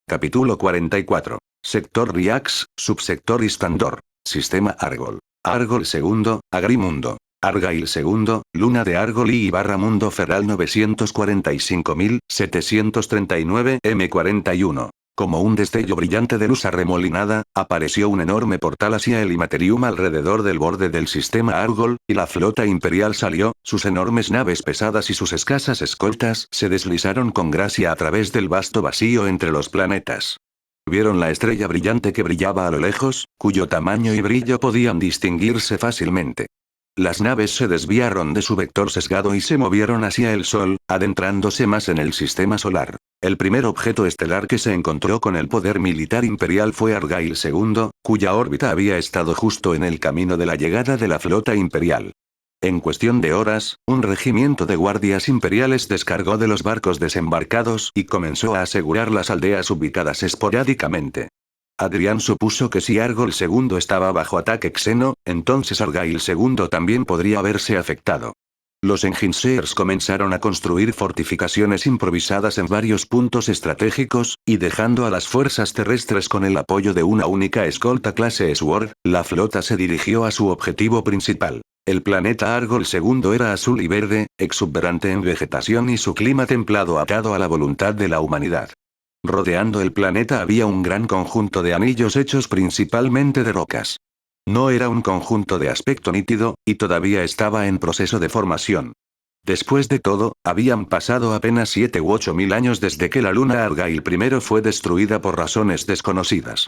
Capítulo 44. Sector Riax, Subsector Istandor. Sistema Argol. Argol II, Agrimundo. Argail II, Luna de Argol y barra Mundo Ferral 945.739 M41. Como un destello brillante de luz arremolinada, apareció un enorme portal hacia el Imaterium alrededor del borde del sistema Argol, y la flota imperial salió, sus enormes naves pesadas y sus escasas escoltas se deslizaron con gracia a través del vasto vacío entre los planetas. Vieron la estrella brillante que brillaba a lo lejos, cuyo tamaño y brillo podían distinguirse fácilmente. Las naves se desviaron de su vector sesgado y se movieron hacia el Sol, adentrándose más en el sistema solar. El primer objeto estelar que se encontró con el poder militar imperial fue Argail II, cuya órbita había estado justo en el camino de la llegada de la flota imperial. En cuestión de horas, un regimiento de guardias imperiales descargó de los barcos desembarcados y comenzó a asegurar las aldeas ubicadas esporádicamente. Adrián supuso que si Argol II estaba bajo ataque xeno, entonces Argail II también podría haberse afectado. Los Engineers comenzaron a construir fortificaciones improvisadas en varios puntos estratégicos, y dejando a las fuerzas terrestres con el apoyo de una única escolta clase Sword, la flota se dirigió a su objetivo principal. El planeta Argol II era azul y verde, exuberante en vegetación y su clima templado atado a la voluntad de la humanidad. Rodeando el planeta había un gran conjunto de anillos hechos principalmente de rocas. No era un conjunto de aspecto nítido, y todavía estaba en proceso de formación. Después de todo, habían pasado apenas 7 u 8 mil años desde que la luna Argail I fue destruida por razones desconocidas.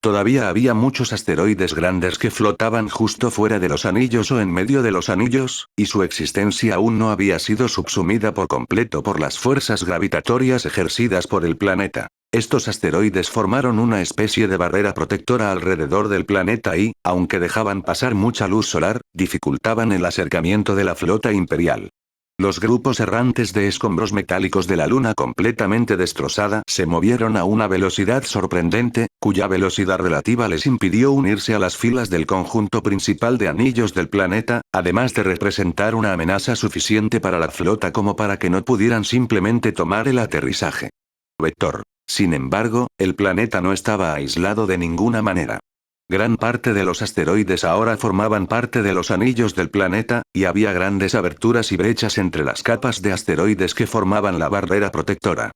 Todavía había muchos asteroides grandes que flotaban justo fuera de los anillos o en medio de los anillos, y su existencia aún no había sido subsumida por completo por las fuerzas gravitatorias ejercidas por el planeta. Estos asteroides formaron una especie de barrera protectora alrededor del planeta y, aunque dejaban pasar mucha luz solar, dificultaban el acercamiento de la flota imperial. Los grupos errantes de escombros metálicos de la luna completamente destrozada se movieron a una velocidad sorprendente, cuya velocidad relativa les impidió unirse a las filas del conjunto principal de anillos del planeta, además de representar una amenaza suficiente para la flota como para que no pudieran simplemente tomar el aterrizaje. Vector. Sin embargo, el planeta no estaba aislado de ninguna manera. Gran parte de los asteroides ahora formaban parte de los anillos del planeta, y había grandes aberturas y brechas entre las capas de asteroides que formaban la barrera protectora.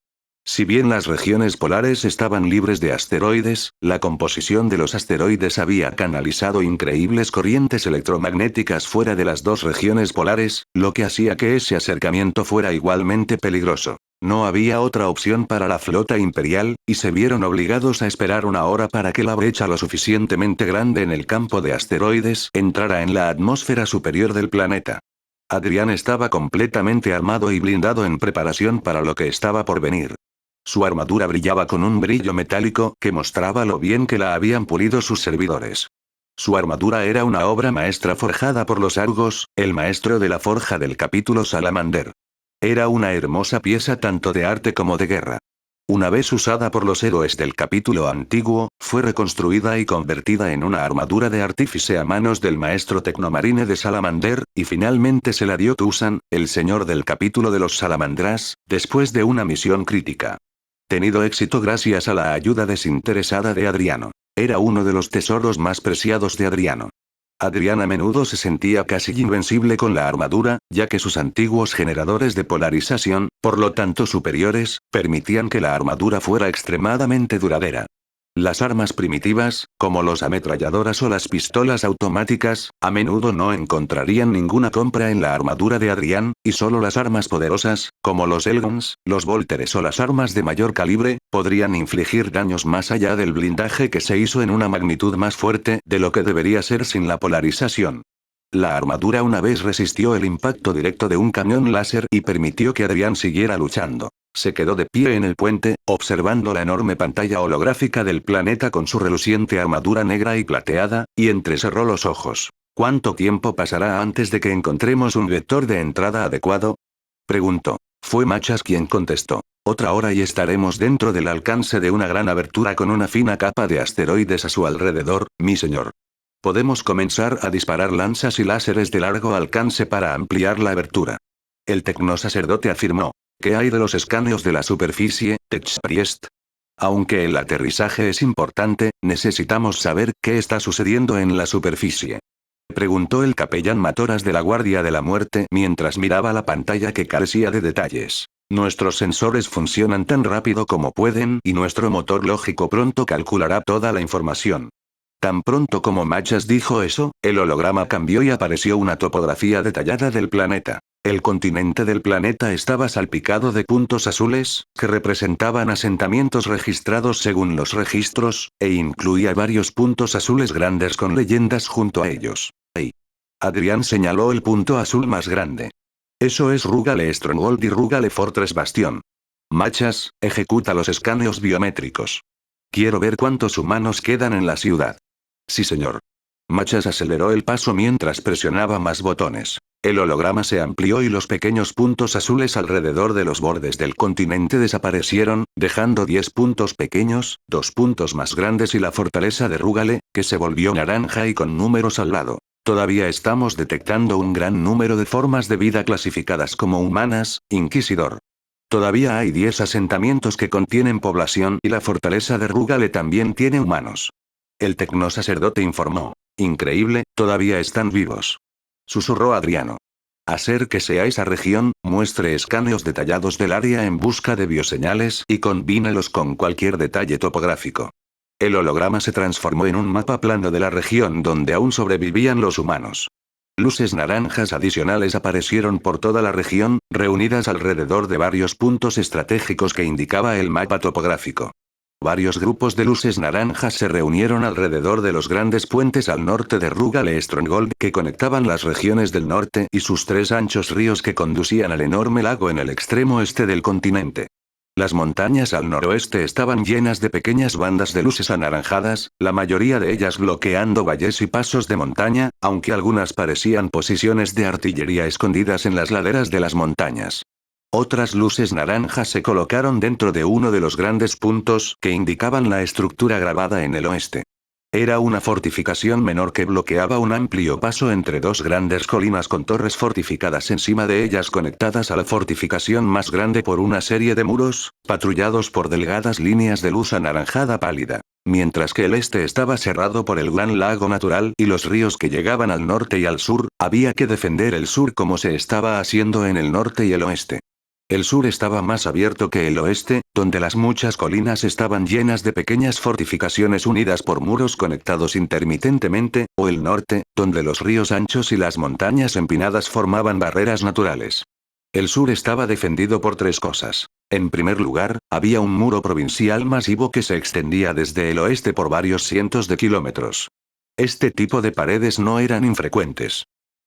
Si bien las regiones polares estaban libres de asteroides, la composición de los asteroides había canalizado increíbles corrientes electromagnéticas fuera de las dos regiones polares, lo que hacía que ese acercamiento fuera igualmente peligroso. No había otra opción para la flota imperial, y se vieron obligados a esperar una hora para que la brecha lo suficientemente grande en el campo de asteroides entrara en la atmósfera superior del planeta. Adrián estaba completamente armado y blindado en preparación para lo que estaba por venir. Su armadura brillaba con un brillo metálico que mostraba lo bien que la habían pulido sus servidores. Su armadura era una obra maestra forjada por los Argos, el maestro de la forja del capítulo Salamander. Era una hermosa pieza tanto de arte como de guerra. Una vez usada por los héroes del capítulo antiguo, fue reconstruida y convertida en una armadura de artífice a manos del maestro Tecnomarine de Salamander, y finalmente se la dio Tusan, el señor del capítulo de los Salamandras, después de una misión crítica. Tenido éxito gracias a la ayuda desinteresada de Adriano. Era uno de los tesoros más preciados de Adriano. Adrián a menudo se sentía casi invencible con la armadura, ya que sus antiguos generadores de polarización, por lo tanto superiores, permitían que la armadura fuera extremadamente duradera. Las armas primitivas, como los ametralladoras o las pistolas automáticas, a menudo no encontrarían ninguna compra en la armadura de Adrián, y solo las armas poderosas, como los Elgons, los Volteres o las armas de mayor calibre, podrían infligir daños más allá del blindaje que se hizo en una magnitud más fuerte de lo que debería ser sin la polarización. La armadura una vez resistió el impacto directo de un cañón láser y permitió que Adrián siguiera luchando. Se quedó de pie en el puente, observando la enorme pantalla holográfica del planeta con su reluciente armadura negra y plateada, y entrecerró los ojos. ¿Cuánto tiempo pasará antes de que encontremos un vector de entrada adecuado? Preguntó. Fue Machas quien contestó. Otra hora y estaremos dentro del alcance de una gran abertura con una fina capa de asteroides a su alrededor, mi señor. Podemos comenzar a disparar lanzas y láseres de largo alcance para ampliar la abertura. El tecnosacerdote afirmó. ¿Qué hay de los escaneos de la superficie, Techpriest? Aunque el aterrizaje es importante, necesitamos saber qué está sucediendo en la superficie. Preguntó el capellán Matoras de la Guardia de la Muerte mientras miraba la pantalla que carecía de detalles. Nuestros sensores funcionan tan rápido como pueden y nuestro motor lógico pronto calculará toda la información. Tan pronto como Machas dijo eso, el holograma cambió y apareció una topografía detallada del planeta. El continente del planeta estaba salpicado de puntos azules, que representaban asentamientos registrados según los registros, e incluía varios puntos azules grandes con leyendas junto a ellos. Ahí. Adrián señaló el punto azul más grande. Eso es Rugale Stronghold y Rugale Fortress Bastion. Machas, ejecuta los escaneos biométricos. Quiero ver cuántos humanos quedan en la ciudad. Sí, señor. Machas aceleró el paso mientras presionaba más botones. El holograma se amplió y los pequeños puntos azules alrededor de los bordes del continente desaparecieron, dejando 10 puntos pequeños, 2 puntos más grandes y la fortaleza de Rugale, que se volvió naranja y con números al lado. Todavía estamos detectando un gran número de formas de vida clasificadas como humanas, Inquisidor. Todavía hay 10 asentamientos que contienen población y la fortaleza de Rugale también tiene humanos. El tecnosacerdote informó. Increíble, todavía están vivos. Susurró Adriano. Acérquese a esa región, muestre escaneos detallados del área en busca de bioseñales y combínelos con cualquier detalle topográfico. El holograma se transformó en un mapa plano de la región donde aún sobrevivían los humanos. Luces naranjas adicionales aparecieron por toda la región, reunidas alrededor de varios puntos estratégicos que indicaba el mapa topográfico. Varios grupos de luces naranjas se reunieron alrededor de los grandes puentes al norte de Rugale Stronghold que conectaban las regiones del norte y sus 3 anchos ríos que conducían al enorme lago en el extremo este del continente. Las montañas al noroeste estaban llenas de pequeñas bandas de luces anaranjadas, la mayoría de ellas bloqueando valles y pasos de montaña, aunque algunas parecían posiciones de artillería escondidas en las laderas de las montañas. Otras luces naranjas se colocaron dentro de uno de los grandes puntos que indicaban la estructura grabada en el oeste. Era una fortificación menor que bloqueaba un amplio paso entre 2 grandes colinas con torres fortificadas encima de ellas conectadas a la fortificación más grande por una serie de muros, patrullados por delgadas líneas de luz anaranjada pálida. Mientras que el este estaba cerrado por el gran lago natural y los ríos que llegaban al norte y al sur, había que defender el sur como se estaba haciendo en el norte y el oeste. El sur estaba más abierto que el oeste, donde las muchas colinas estaban llenas de pequeñas fortificaciones unidas por muros conectados intermitentemente, o el norte, donde los ríos anchos y las montañas empinadas formaban barreras naturales. El sur estaba defendido por 3 cosas. En primer lugar, había un muro provincial masivo que se extendía desde el oeste por varios cientos de kilómetros. Este tipo de paredes no eran infrecuentes.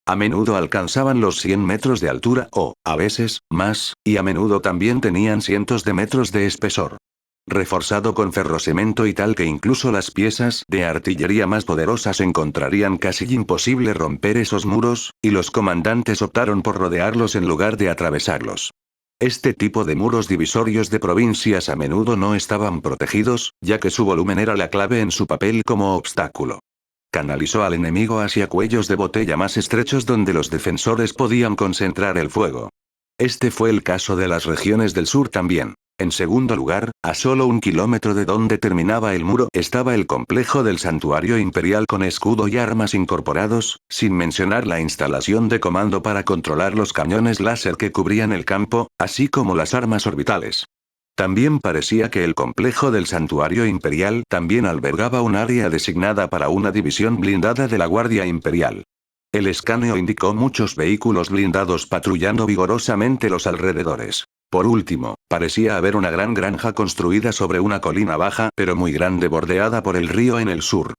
A menudo alcanzaban los 100 metros de altura o, a veces, más, y a menudo también tenían cientos de metros de espesor. Reforzado con ferrocemento y tal que incluso las piezas de artillería más poderosas encontrarían casi imposible romper esos muros, y los comandantes optaron por rodearlos en lugar de atravesarlos. Este tipo de muros divisorios de provincias a menudo no estaban protegidos, ya que su volumen era la clave en su papel como obstáculo. Canalizó al enemigo hacia cuellos de botella más estrechos donde los defensores podían concentrar el fuego. Este fue el caso de las regiones del sur también. En segundo lugar, a solo 1 kilómetro de donde terminaba el muro estaba el complejo del santuario imperial con escudo y armas incorporados, sin mencionar la instalación de comando para controlar los cañones láser que cubrían el campo, así como las armas orbitales. También parecía que el complejo del santuario imperial también albergaba un área designada para una división blindada de la Guardia Imperial. El escaneo indicó muchos vehículos blindados patrullando vigorosamente los alrededores. Por último, parecía haber una gran granja construida sobre una colina baja pero muy grande bordeada por el río en el sur.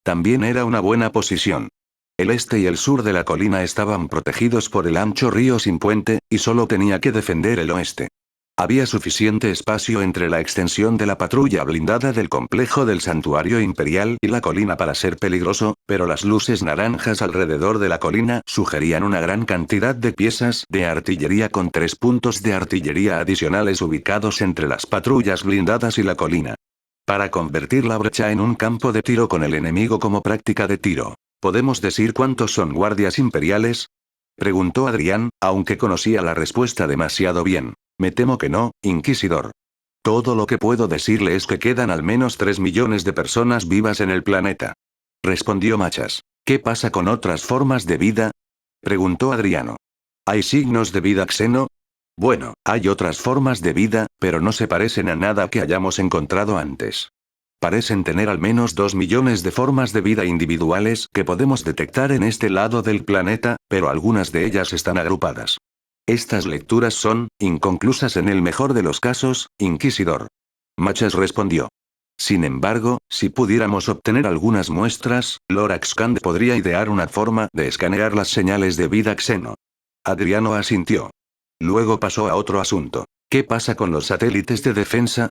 También era una buena posición. El este y el sur de la colina estaban protegidos por el ancho río sin puente, y solo tenía que defender el oeste. Había suficiente espacio entre la extensión de la patrulla blindada del complejo del santuario imperial y la colina para ser peligroso, pero las luces naranjas alrededor de la colina sugerían una gran cantidad de piezas de artillería con 3 puntos de artillería adicionales ubicados entre las patrullas blindadas y la colina. Para convertir la brecha en un campo de tiro con el enemigo como práctica de tiro. ¿Podemos decir cuántos son guardias imperiales? Preguntó Adrián, aunque conocía la respuesta demasiado bien. Me temo que no, Inquisidor. Todo lo que puedo decirle es que quedan al menos 3 millones de personas vivas en el planeta. Respondió Machas. ¿Qué pasa con otras formas de vida? Preguntó Adriano. ¿Hay signos de vida xeno? Bueno, hay otras formas de vida, pero no se parecen a nada que hayamos encontrado antes. Parecen tener al menos 2 millones de formas de vida individuales que podemos detectar en este lado del planeta, pero algunas de ellas están agrupadas. Estas lecturas son, inconclusas en el mejor de los casos, Inquisidor. Machas respondió. Sin embargo, si pudiéramos obtener algunas muestras, Lorax-Kand podría idear una forma de escanear las señales de vida xeno. Adriano asintió. Luego pasó a otro asunto. ¿Qué pasa con los satélites de defensa?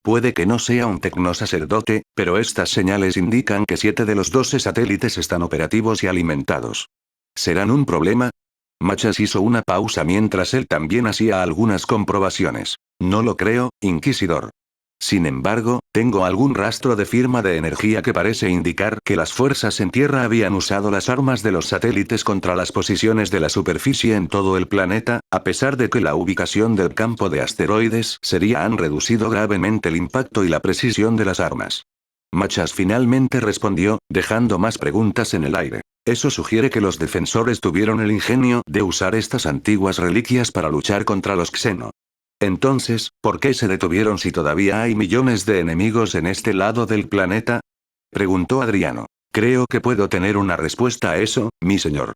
Puede que no sea un tecnosacerdote, pero estas señales indican que 7 de los 12 satélites están operativos y alimentados. ¿Serán un problema? Machas hizo una pausa mientras él también hacía algunas comprobaciones. No lo creo, Inquisidor. Sin embargo, tengo algún rastro de firma de energía que parece indicar que las fuerzas en tierra habían usado las armas de los satélites contra las posiciones de la superficie en todo el planeta, a pesar de que la ubicación del campo de asteroides han reducido gravemente el impacto y la precisión de las armas. Machas finalmente respondió, dejando más preguntas en el aire. Eso sugiere que los defensores tuvieron el ingenio de usar estas antiguas reliquias para luchar contra los xeno. Entonces, ¿por qué se detuvieron si todavía hay millones de enemigos en este lado del planeta? Preguntó Adriano. Creo que puedo tener una respuesta a eso, mi señor.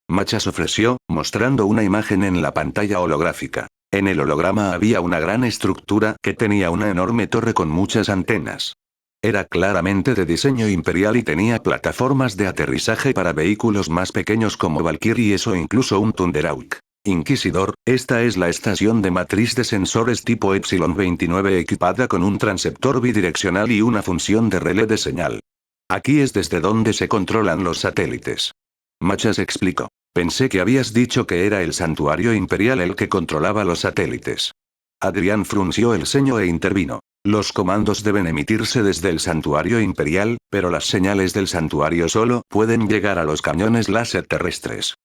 Machas ofreció, mostrando una imagen en la pantalla holográfica. En el holograma había una gran estructura que tenía una enorme torre con muchas antenas. Era claramente de diseño imperial y tenía plataformas de aterrizaje para vehículos más pequeños como Valkyries o incluso un Thunderhawk. Inquisidor, esta es la estación de matriz de sensores tipo Epsilon 29 equipada con un transceptor bidireccional y una función de relé de señal. Aquí es desde donde se controlan los satélites. Machas explicó. Pensé que habías dicho que era el santuario imperial el que controlaba los satélites. Adrián frunció el ceño e intervino. Los comandos deben emitirse desde el santuario imperial, pero las señales del santuario solo pueden llegar a los cañones láser terrestres.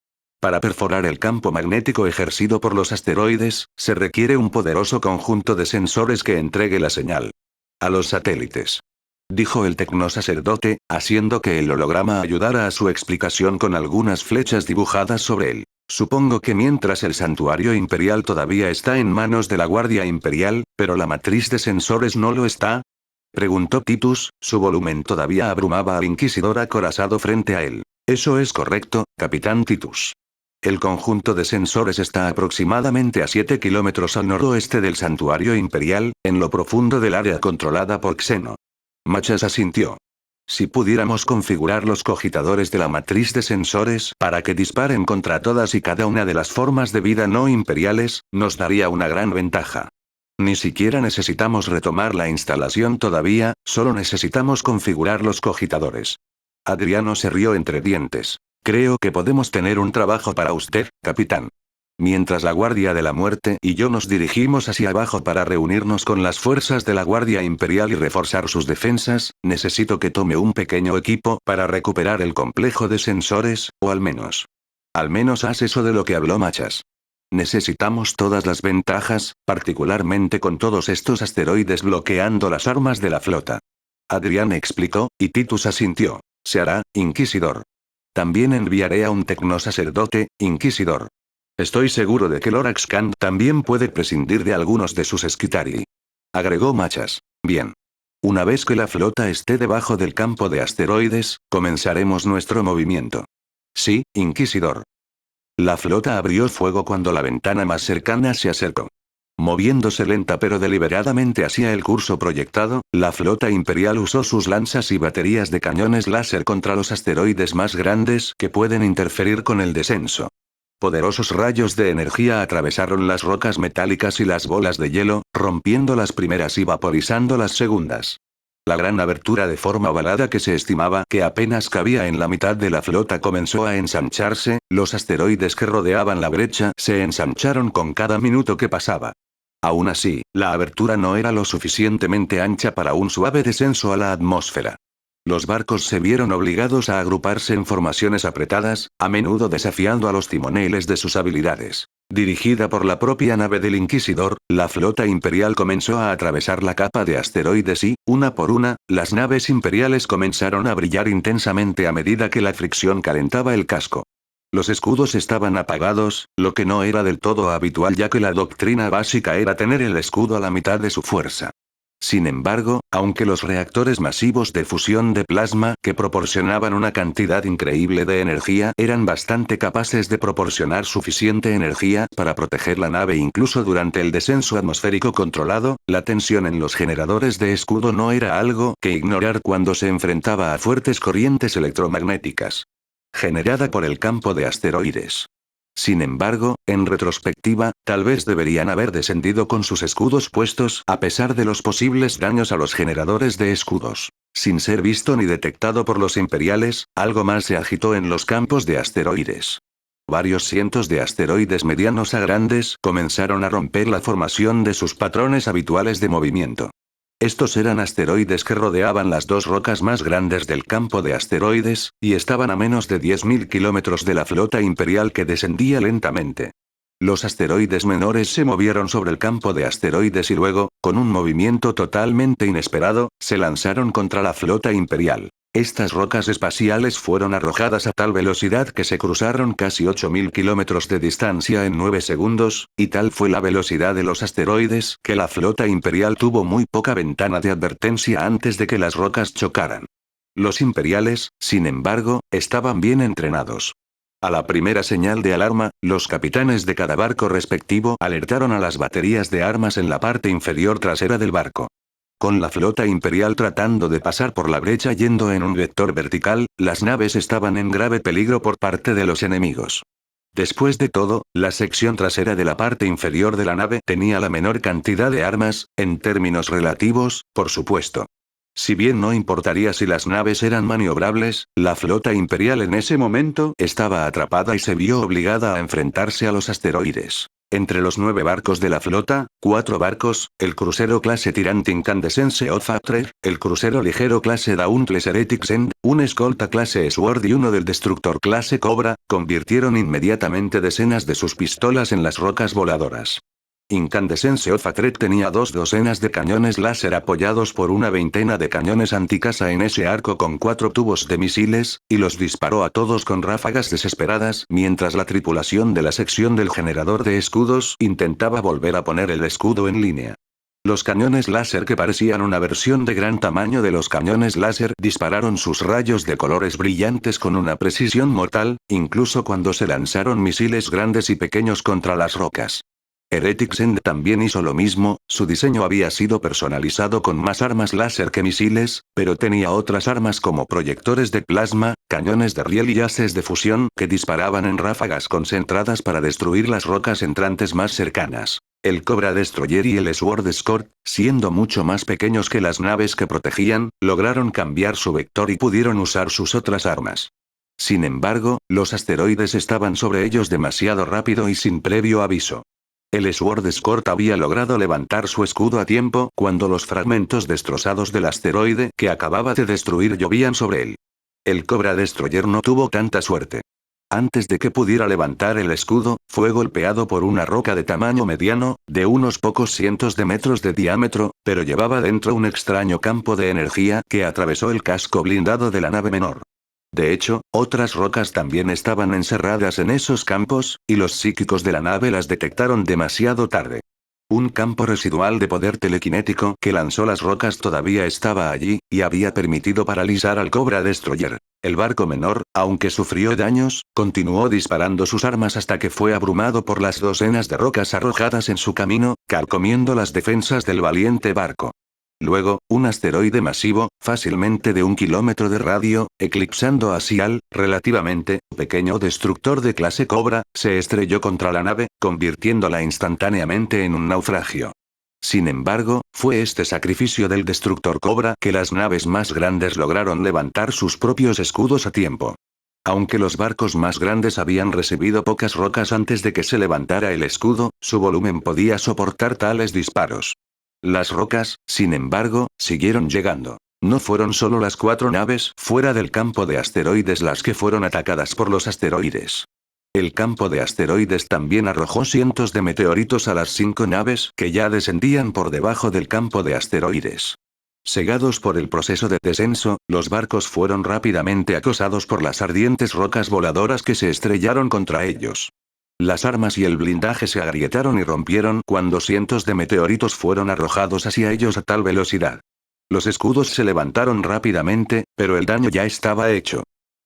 Para perforar el campo magnético ejercido por los asteroides, se requiere un poderoso conjunto de sensores que entregue la señal a los satélites. Dijo el tecnosacerdote, haciendo que el holograma ayudara a su explicación con algunas flechas dibujadas sobre él. Supongo que mientras el santuario imperial todavía está en manos de la Guardia Imperial, pero la matriz de sensores no lo está. Preguntó Titus, su volumen todavía abrumaba al inquisidor acorazado frente a él. Eso es correcto, Capitán Titus. El conjunto de sensores está aproximadamente a 7 kilómetros al noroeste del santuario imperial, en lo profundo del área controlada por Xeno. Machas asintió. Si pudiéramos configurar los cogitadores de la matriz de sensores para que disparen contra todas y cada una de las formas de vida no imperiales, nos daría una gran ventaja. Ni siquiera necesitamos retomar la instalación todavía, solo necesitamos configurar los cogitadores. Adriano se rió entre dientes. Creo que podemos tener un trabajo para usted, capitán. Mientras la Guardia de la Muerte y yo nos dirigimos hacia abajo para reunirnos con las fuerzas de la Guardia Imperial y reforzar sus defensas, necesito que tome un pequeño equipo para recuperar el complejo de sensores, o al menos haz eso de lo que habló Machas. Necesitamos todas las ventajas, particularmente con todos estos asteroides bloqueando las armas de la flota. Adrián explicó, y Titus asintió. Se hará, Inquisidor. También enviaré a un tecnosacerdote, Inquisidor. Estoy seguro de que Lorax-Kand también puede prescindir de algunos de sus Skitarii. Agregó Machas. Bien. Una vez que la flota esté debajo del campo de asteroides, comenzaremos nuestro movimiento. Sí, Inquisidor. La flota abrió fuego cuando la ventana más cercana se acercó. Moviéndose lenta pero deliberadamente hacia el curso proyectado, la flota imperial usó sus lanzas y baterías de cañones láser contra los asteroides más grandes que pueden interferir con el descenso. Poderosos rayos de energía atravesaron las rocas metálicas y las bolas de hielo, rompiendo las primeras y vaporizando las segundas. La gran abertura de forma ovalada que se estimaba que apenas cabía en la mitad de la flota comenzó a ensancharse, los asteroides que rodeaban la brecha se ensancharon con cada minuto que pasaba. Aún así, la abertura no era lo suficientemente ancha para un suave descenso a la atmósfera. Los barcos se vieron obligados a agruparse en formaciones apretadas, a menudo desafiando a los timoneles de sus habilidades. Dirigida por la propia nave del Inquisidor, la flota imperial comenzó a atravesar la capa de asteroides y, una por una, las naves imperiales comenzaron a brillar intensamente a medida que la fricción calentaba el casco. Los escudos estaban apagados, lo que no era del todo habitual ya que la doctrina básica era tener el escudo a la mitad de su fuerza. Sin embargo, aunque los reactores masivos de fusión de plasma, que proporcionaban una cantidad increíble de energía, eran bastante capaces de proporcionar suficiente energía para proteger la nave incluso durante el descenso atmosférico controlado, la tensión en los generadores de escudo no era algo que ignorar cuando se enfrentaba a fuertes corrientes electromagnéticas generada por el campo de asteroides. Sin embargo, en retrospectiva, tal vez deberían haber descendido con sus escudos puestos a pesar de los posibles daños a los generadores de escudos. Sin ser visto ni detectado por los imperiales, algo más se agitó en los campos de asteroides. Varios cientos de asteroides medianos a grandes comenzaron a romper la formación de sus patrones habituales de movimiento. Estos eran asteroides que rodeaban las dos rocas más grandes del campo de asteroides, y estaban a menos de 10.000 kilómetros de la flota imperial que descendía lentamente. Los asteroides menores se movieron sobre el campo de asteroides y luego, con un movimiento totalmente inesperado, se lanzaron contra la flota imperial. Estas rocas espaciales fueron arrojadas a tal velocidad que se cruzaron casi 8.000 kilómetros de distancia en 9 segundos, y tal fue la velocidad de los asteroides que la flota imperial tuvo muy poca ventana de advertencia antes de que las rocas chocaran. Los imperiales, sin embargo, estaban bien entrenados. A la primera señal de alarma, los capitanes de cada barco respectivo alertaron a las baterías de armas en la parte inferior trasera del barco. Con la flota imperial tratando de pasar por la brecha yendo en un vector vertical, las naves estaban en grave peligro por parte de los enemigos. Después de todo, la sección trasera de la parte inferior de la nave tenía la menor cantidad de armas, en términos relativos, por supuesto. Si bien no importaría si las naves eran maniobrables, la flota imperial en ese momento estaba atrapada y se vio obligada a enfrentarse a los asteroides. Entre los 9 barcos de la flota, 4 barcos, el crucero clase Tyrant Incandescence of Fatred, el crucero ligero clase Dauntless Heretics End, un escolta clase Sword y uno del destructor clase Cobra, convirtieron inmediatamente decenas de sus pistolas en las rocas voladoras. Incandescence of Fatred tenía 2 docenas de cañones láser apoyados por una veintena de cañones anticasa en ese arco con 4 tubos de misiles, y los disparó a todos con ráfagas desesperadas mientras la tripulación de la sección del generador de escudos intentaba volver a poner el escudo en línea. Los cañones láser que parecían una versión de gran tamaño de los cañones láser dispararon sus rayos de colores brillantes con una precisión mortal, incluso cuando se lanzaron misiles grandes y pequeños contra las rocas. Heretics End también hizo lo mismo, su diseño había sido personalizado con más armas láser que misiles, pero tenía otras armas como proyectores de plasma, cañones de riel y haces de fusión que disparaban en ráfagas concentradas para destruir las rocas entrantes más cercanas. El Cobra Destroyer y el Sword Escort, siendo mucho más pequeños que las naves que protegían, lograron cambiar su vector y pudieron usar sus otras armas. Sin embargo, los asteroides estaban sobre ellos demasiado rápido y sin previo aviso. El Sword Escort había logrado levantar su escudo a tiempo cuando los fragmentos destrozados del asteroide que acababa de destruir llovían sobre él. El Cobra Destroyer no tuvo tanta suerte. Antes de que pudiera levantar el escudo, fue golpeado por una roca de tamaño mediano, de unos pocos cientos de metros de diámetro, pero llevaba dentro un extraño campo de energía que atravesó el casco blindado de la nave menor. De hecho, otras rocas también estaban encerradas en esos campos, y los psíquicos de la nave las detectaron demasiado tarde. Un campo residual de poder telequinético que lanzó las rocas todavía estaba allí, y había permitido paralizar al Cobra Destroyer. El barco menor, aunque sufrió daños, continuó disparando sus armas hasta que fue abrumado por las docenas de rocas arrojadas en su camino, carcomiendo las defensas del valiente barco. Luego, un asteroide masivo, fácilmente de 1 kilómetro de radio, eclipsando así al, relativamente, pequeño destructor de clase Cobra, se estrelló contra la nave, convirtiéndola instantáneamente en un naufragio. Sin embargo, fue este sacrificio del destructor Cobra que las naves más grandes lograron levantar sus propios escudos a tiempo. Aunque los barcos más grandes habían recibido pocas rocas antes de que se levantara el escudo, su volumen podía soportar tales disparos. Las rocas, sin embargo, siguieron llegando. No fueron solo las 4 naves fuera del campo de asteroides las que fueron atacadas por los asteroides. El campo de asteroides también arrojó cientos de meteoritos a las 5 naves que ya descendían por debajo del campo de asteroides. Cegados por el proceso de descenso, los barcos fueron rápidamente acosados por las ardientes rocas voladoras que se estrellaron contra ellos. Las armas y el blindaje se agrietaron y rompieron cuando cientos de meteoritos fueron arrojados hacia ellos a tal velocidad. Los escudos se levantaron rápidamente, pero el daño ya estaba hecho.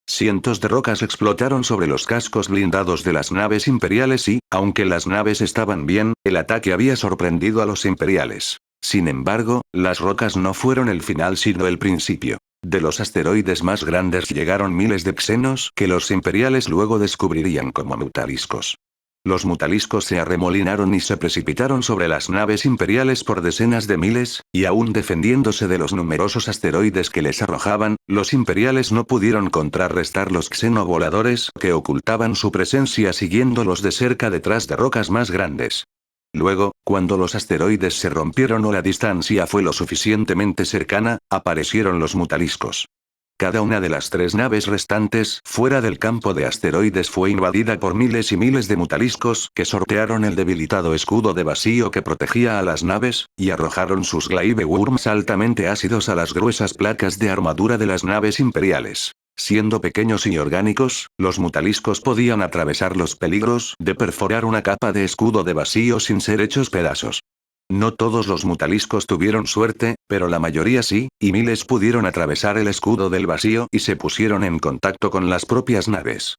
Cientos de rocas explotaron sobre los cascos blindados de las naves imperiales y, aunque las naves estaban bien, el ataque había sorprendido a los imperiales. Sin embargo, las rocas no fueron el final sino el principio. De los asteroides más grandes llegaron miles de xenos que los imperiales luego descubrirían como mutaliscos. Los mutaliscos se arremolinaron y se precipitaron sobre las naves imperiales por decenas de miles, y aún defendiéndose de los numerosos asteroides que les arrojaban, los imperiales no pudieron contrarrestar los xenovoladores que ocultaban su presencia siguiéndolos de cerca detrás de rocas más grandes. Luego, cuando los asteroides se rompieron o la distancia fue lo suficientemente cercana, aparecieron los mutaliscos. Cada una de las 3 naves restantes fuera del campo de asteroides fue invadida por miles y miles de mutaliscos que sortearon el debilitado escudo de vacío que protegía a las naves, y arrojaron sus glaive worms altamente ácidos a las gruesas placas de armadura de las naves imperiales. Siendo pequeños y orgánicos, los mutaliscos podían atravesar los peligros de perforar una capa de escudo de vacío sin ser hechos pedazos. No todos los mutaliscos tuvieron suerte, pero la mayoría sí, y miles pudieron atravesar el escudo del vacío y se pusieron en contacto con las propias naves.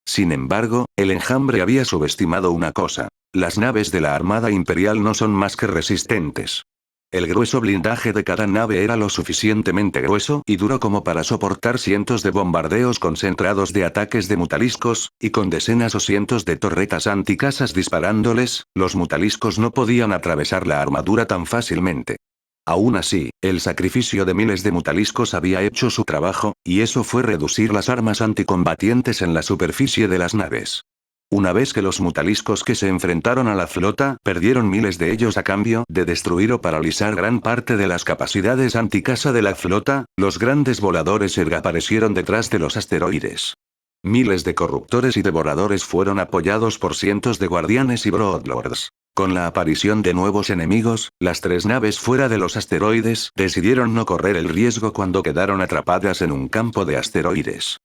Sin embargo, el enjambre había subestimado una cosa. Las naves de la Armada Imperial no son más que resistentes. El grueso blindaje de cada nave era lo suficientemente grueso y duro como para soportar cientos de bombardeos concentrados de ataques de mutaliscos, y con decenas o cientos de torretas anticasas disparándoles, los mutaliscos no podían atravesar la armadura tan fácilmente. Aún así, el sacrificio de miles de mutaliscos había hecho su trabajo, y eso fue reducir las armas anticombatientes en la superficie de las naves. Una vez que los mutaliscos que se enfrentaron a la flota perdieron miles de ellos a cambio de destruir o paralizar gran parte de las capacidades anticasa de la flota, los grandes voladores Erg aparecieron detrás de los asteroides. Miles de corruptores y devoradores fueron apoyados por cientos de guardianes y broadlords. Con la aparición de nuevos enemigos, las 3 naves fuera de los asteroides decidieron no correr el riesgo cuando quedaron atrapadas en un campo de asteroides.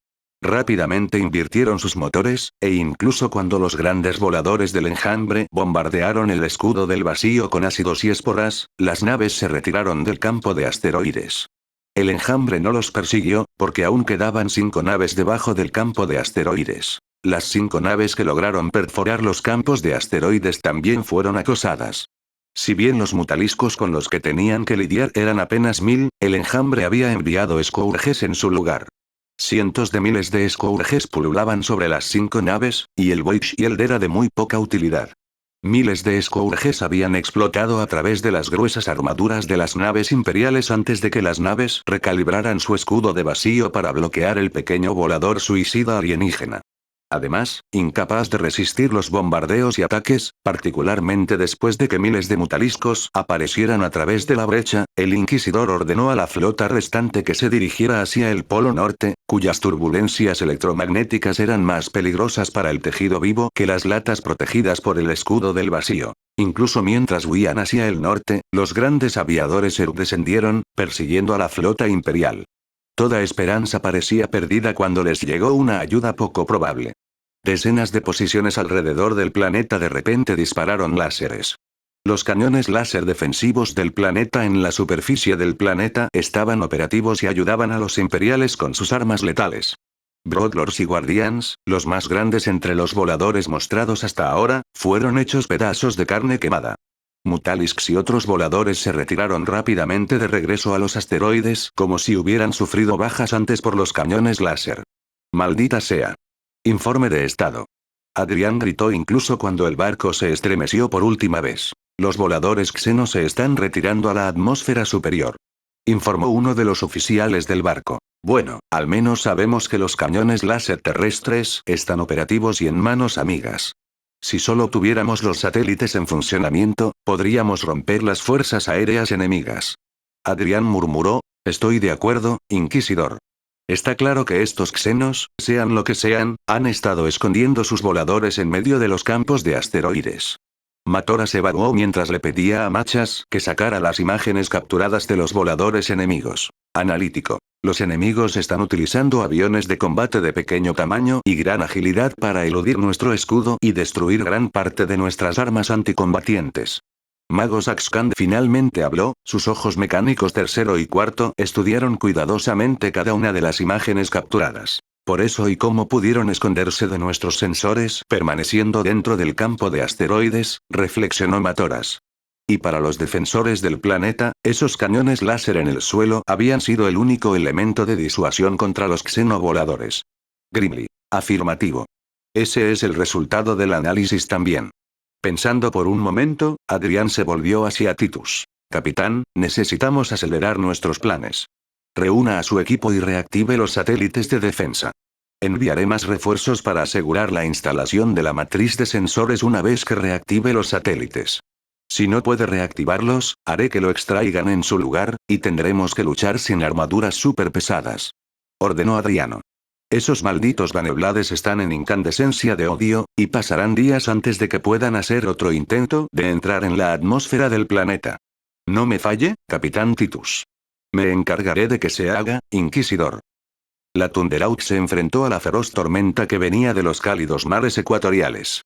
Rápidamente invirtieron sus motores, e incluso cuando los grandes voladores del enjambre bombardearon el escudo del vacío con ácidos y esporas, las naves se retiraron del campo de asteroides. El enjambre no los persiguió, porque aún quedaban 5 naves debajo del campo de asteroides. Las 5 naves que lograron perforar los campos de asteroides también fueron acosadas. Si bien los mutaliscos con los que tenían que lidiar eran apenas 1000, el enjambre había enviado Scourges en su lugar. Cientos de miles de Scourges pululaban sobre las 5 naves, y el Void Shield era de muy poca utilidad. Miles de Scourges habían explotado a través de las gruesas armaduras de las naves imperiales antes de que las naves recalibraran su escudo de vacío para bloquear el pequeño volador suicida alienígena. Además, incapaz de resistir los bombardeos y ataques, particularmente después de que miles de mutaliscos aparecieran a través de la brecha, el Inquisidor ordenó a la flota restante que se dirigiera hacia el Polo Norte, cuyas turbulencias electromagnéticas eran más peligrosas para el tejido vivo que las latas protegidas por el escudo del vacío. Incluso mientras huían hacia el norte, los grandes aviadores Erg descendieron, persiguiendo a la flota imperial. Toda esperanza parecía perdida cuando les llegó una ayuda poco probable. Decenas de posiciones alrededor del planeta de repente dispararon láseres. Los cañones láser defensivos del planeta en la superficie del planeta estaban operativos y ayudaban a los imperiales con sus armas letales. Broadlords y Guardians, los más grandes entre los voladores mostrados hasta ahora, fueron hechos pedazos de carne quemada. Mutalisks y otros voladores se retiraron rápidamente de regreso a los asteroides como si hubieran sufrido bajas antes por los cañones láser. ¡Maldita sea! Informe de estado. Adrián gritó incluso cuando el barco se estremeció por última vez. Los voladores xenos se están retirando a la atmósfera superior. Informó uno de los oficiales del barco. Bueno, al menos sabemos que los cañones láser terrestres están operativos y en manos amigas. Si solo tuviéramos los satélites en funcionamiento, podríamos romper las fuerzas aéreas enemigas. Adrián murmuró, Estoy de acuerdo, Inquisidor. Está claro que estos xenos, sean lo que sean, han estado escondiendo sus voladores en medio de los campos de asteroides. Matora se evaluó mientras le pedía a Machas que sacara las imágenes capturadas de los voladores enemigos. Analítico. Los enemigos están utilizando aviones de combate de pequeño tamaño y gran agilidad para eludir nuestro escudo y destruir gran parte de nuestras armas anticombatientes. Mago Saxkand finalmente habló, sus ojos mecánicos tercero y cuarto estudiaron cuidadosamente cada una de las imágenes capturadas. Por eso y cómo pudieron esconderse de nuestros sensores, permaneciendo dentro del campo de asteroides, reflexionó Matoras. Y para los defensores del planeta, esos cañones láser en el suelo habían sido el único elemento de disuasión contra los xenovoladores. Grimly. Afirmativo. Ese es el resultado del análisis también. Pensando por un momento, Adrián se volvió hacia Titus. Capitán, necesitamos acelerar nuestros planes. Reúna a su equipo y reactive los satélites de defensa. Enviaré más refuerzos para asegurar la instalación de la matriz de sensores una vez que reactive los satélites. Si no puede reactivarlos, haré que lo extraigan en su lugar, y tendremos que luchar sin armaduras súper pesadas. Ordenó Adriano. Esos malditos Baneblades están en incandescencia de odio, y pasarán días antes de que puedan hacer otro intento de entrar en la atmósfera del planeta. No me falle, Capitán Titus. Me encargaré de que se haga, Inquisidor. La Thunderhawk se enfrentó a la feroz tormenta que venía de los cálidos mares ecuatoriales.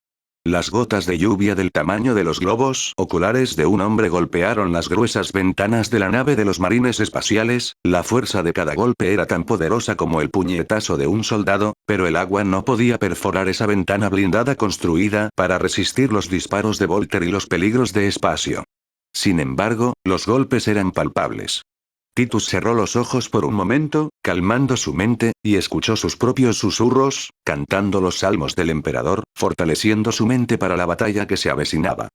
Las gotas de lluvia del tamaño de los globos oculares de un hombre golpearon las gruesas ventanas de la nave de los marines espaciales, la fuerza de cada golpe era tan poderosa como el puñetazo de un soldado, pero el agua no podía perforar esa ventana blindada construida para resistir los disparos de Volter y los peligros de espacio. Sin embargo, los golpes eran palpables. Titus cerró los ojos por un momento, calmando su mente, y escuchó sus propios susurros, cantando los salmos del emperador, fortaleciendo su mente para la batalla que se avecinaba.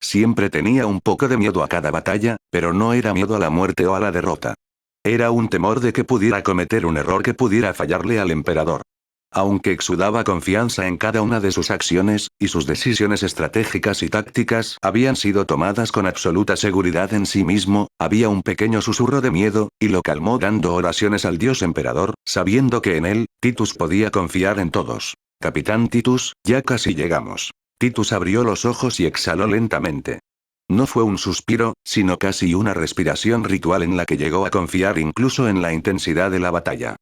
Siempre tenía un poco de miedo a cada batalla, pero no era miedo a la muerte o a la derrota. Era un temor de que pudiera cometer un error que pudiera fallarle al emperador. Aunque exudaba confianza en cada una de sus acciones, y sus decisiones estratégicas y tácticas habían sido tomadas con absoluta seguridad en sí mismo, había un pequeño susurro de miedo, y lo calmó dando oraciones al dios emperador, sabiendo que en él, Titus podía confiar en todos. Capitán Titus, ya casi llegamos. Titus abrió los ojos y exhaló lentamente. No fue un suspiro, sino casi una respiración ritual en la que llegó a confiar incluso en la intensidad de la batalla.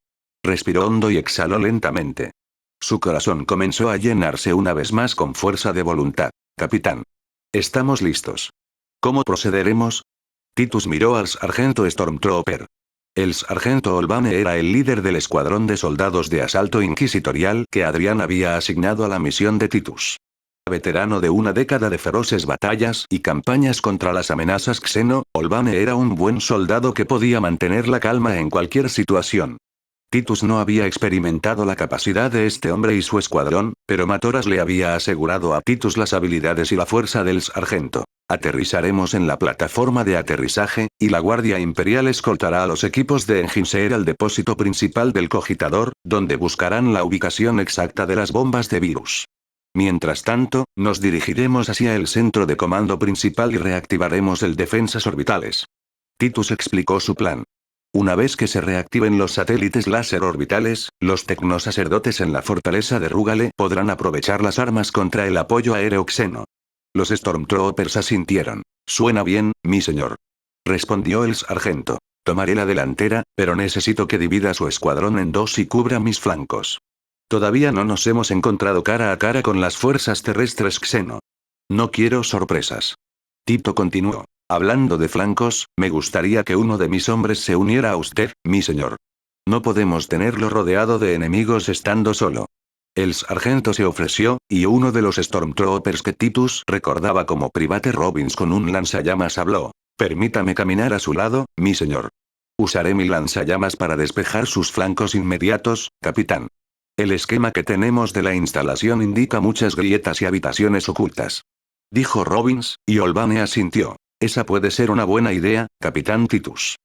Respiró hondo y exhaló lentamente. Su corazón comenzó a llenarse una vez más con fuerza de voluntad. Capitán. Estamos listos. ¿Cómo procederemos? Titus miró al sargento Stormtrooper. El sargento Olbane era el líder del escuadrón de soldados de asalto inquisitorial que Adrián había asignado a la misión de Titus. Veterano de una década de feroces batallas y campañas contra las amenazas xeno, Olbane era un buen soldado que podía mantener la calma en cualquier situación. Titus no había experimentado la capacidad de este hombre y su escuadrón, pero Matoras le había asegurado a Titus las habilidades y la fuerza del sargento. Aterrizaremos en la plataforma de aterrizaje, y la Guardia Imperial escoltará a los equipos de Enginseer al depósito principal del cogitador, donde buscarán la ubicación exacta de las bombas de virus. Mientras tanto, nos dirigiremos hacia el centro de comando principal y reactivaremos el defensas orbitales. Titus explicó su plan. Una vez que se reactiven los satélites láser orbitales, los tecnosacerdotes en la fortaleza de Rugale podrán aprovechar las armas contra el apoyo aéreo xeno. Los Stormtroopers asintieron. Suena bien, mi señor. Respondió el sargento. Tomaré la delantera, pero necesito que divida su escuadrón en dos y cubra mis flancos. Todavía no nos hemos encontrado cara a cara con las fuerzas terrestres xeno. No quiero sorpresas. Tito continuó. Hablando de flancos, me gustaría que uno de mis hombres se uniera a usted, mi señor. No podemos tenerlo rodeado de enemigos estando solo. El sargento se ofreció, y uno de los Stormtroopers que Titus recordaba como Private Robbins con un lanzallamas habló. Permítame caminar a su lado, mi señor. Usaré mi lanzallamas para despejar sus flancos inmediatos, capitán. El esquema que tenemos de la instalación indica muchas grietas y habitaciones ocultas. Dijo Robbins, y Olbane asintió. Esa puede ser una buena idea, capitán Titus.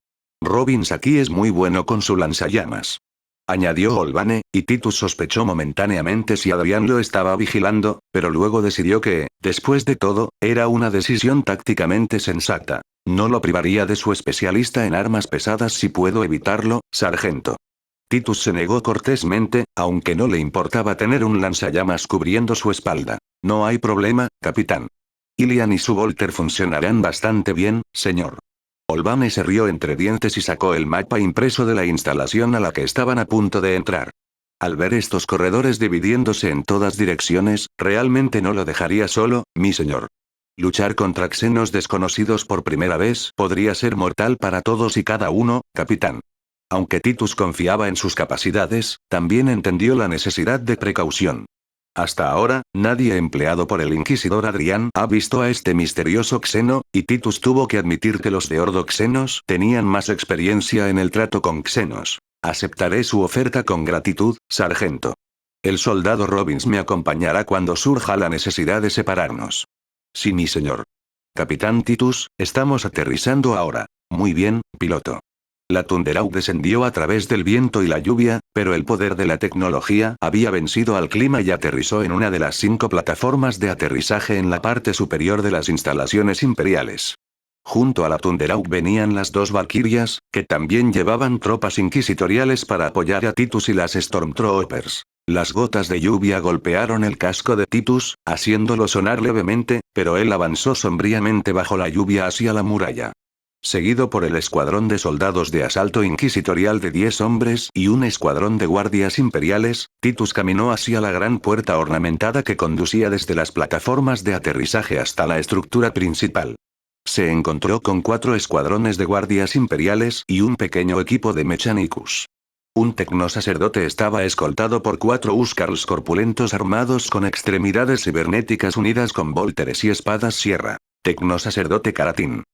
Robbins aquí es muy bueno con su lanzallamas. Añadió Olbane, y Titus sospechó momentáneamente si Adrián lo estaba vigilando, pero luego decidió que, después de todo, era una decisión tácticamente sensata. No lo privaría de su especialista en armas pesadas si puedo evitarlo, sargento. Titus se negó cortésmente, aunque no le importaba tener un lanzallamas cubriendo su espalda. No hay problema, capitán. Ilian y su Volter funcionarán bastante bien, señor. Olbane se rió entre dientes y sacó el mapa impreso de la instalación a la que estaban a punto de entrar. Al ver estos corredores dividiéndose en todas direcciones, realmente no lo dejaría solo, mi señor. Luchar contra xenos desconocidos por primera vez podría ser mortal para todos y cada uno, capitán. Aunque Titus confiaba en sus capacidades, también entendió la necesidad de precaución. Hasta ahora, nadie empleado por el inquisidor Adrián ha visto a este misterioso xeno, y Titus tuvo que admitir que los de Ordoxenos tenían más experiencia en el trato con xenos. Aceptaré su oferta con gratitud, sargento. El soldado Robbins me acompañará cuando surja la necesidad de separarnos. Sí, mi señor. Capitán Titus, estamos aterrizando ahora. Muy bien, piloto. La Thunderhawk descendió a través del viento y la lluvia, pero el poder de la tecnología había vencido al clima y aterrizó en una de las 5 plataformas de aterrizaje en la parte superior de las instalaciones imperiales. Junto a la Thunderhawk venían las 2 Valkyrias, que también llevaban tropas inquisitoriales para apoyar a Titus y las Stormtroopers. Las gotas de lluvia golpearon el casco de Titus, haciéndolo sonar levemente, pero él avanzó sombríamente bajo la lluvia hacia la muralla. Seguido por el escuadrón de soldados de asalto inquisitorial de 10 hombres y un escuadrón de guardias imperiales, Titus caminó hacia la gran puerta ornamentada que conducía desde las plataformas de aterrizaje hasta la estructura principal. Se encontró con 4 escuadrones de guardias imperiales y un pequeño equipo de Mechanicus. Un tecnosacerdote estaba escoltado por 4 Huskarls corpulentos armados con extremidades cibernéticas unidas con volteres y espadas sierra. Tecnosacerdote Karatin.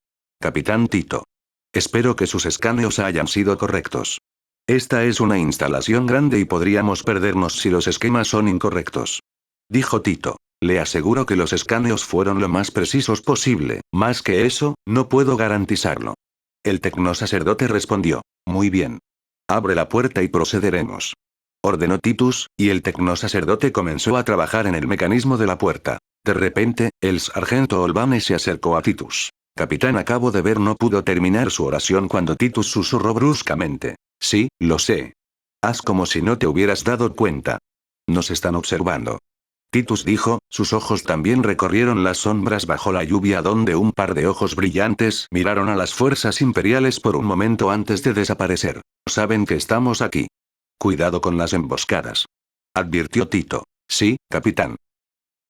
Capitán Tito. Espero que sus escaneos hayan sido correctos. Esta es una instalación grande y podríamos perdernos si los esquemas son incorrectos. Dijo Tito. Le aseguro que los escaneos fueron lo más precisos posible, más que eso, no puedo garantizarlo. El tecnosacerdote respondió. Muy bien. Abre la puerta y procederemos. Ordenó Titus, y el tecnosacerdote comenzó a trabajar en el mecanismo de la puerta. De repente, el sargento Olbane se acercó a Titus. Capitán, acabo de ver. No pudo terminar su oración cuando Titus susurró bruscamente. Sí, lo sé. Haz como si no te hubieras dado cuenta. Nos están observando. Titus dijo, sus ojos también recorrieron las sombras bajo la lluvia donde un par de ojos brillantes miraron a las fuerzas imperiales por un momento antes de desaparecer. Saben que estamos aquí. Cuidado con las emboscadas. Advirtió Tito. Sí, capitán.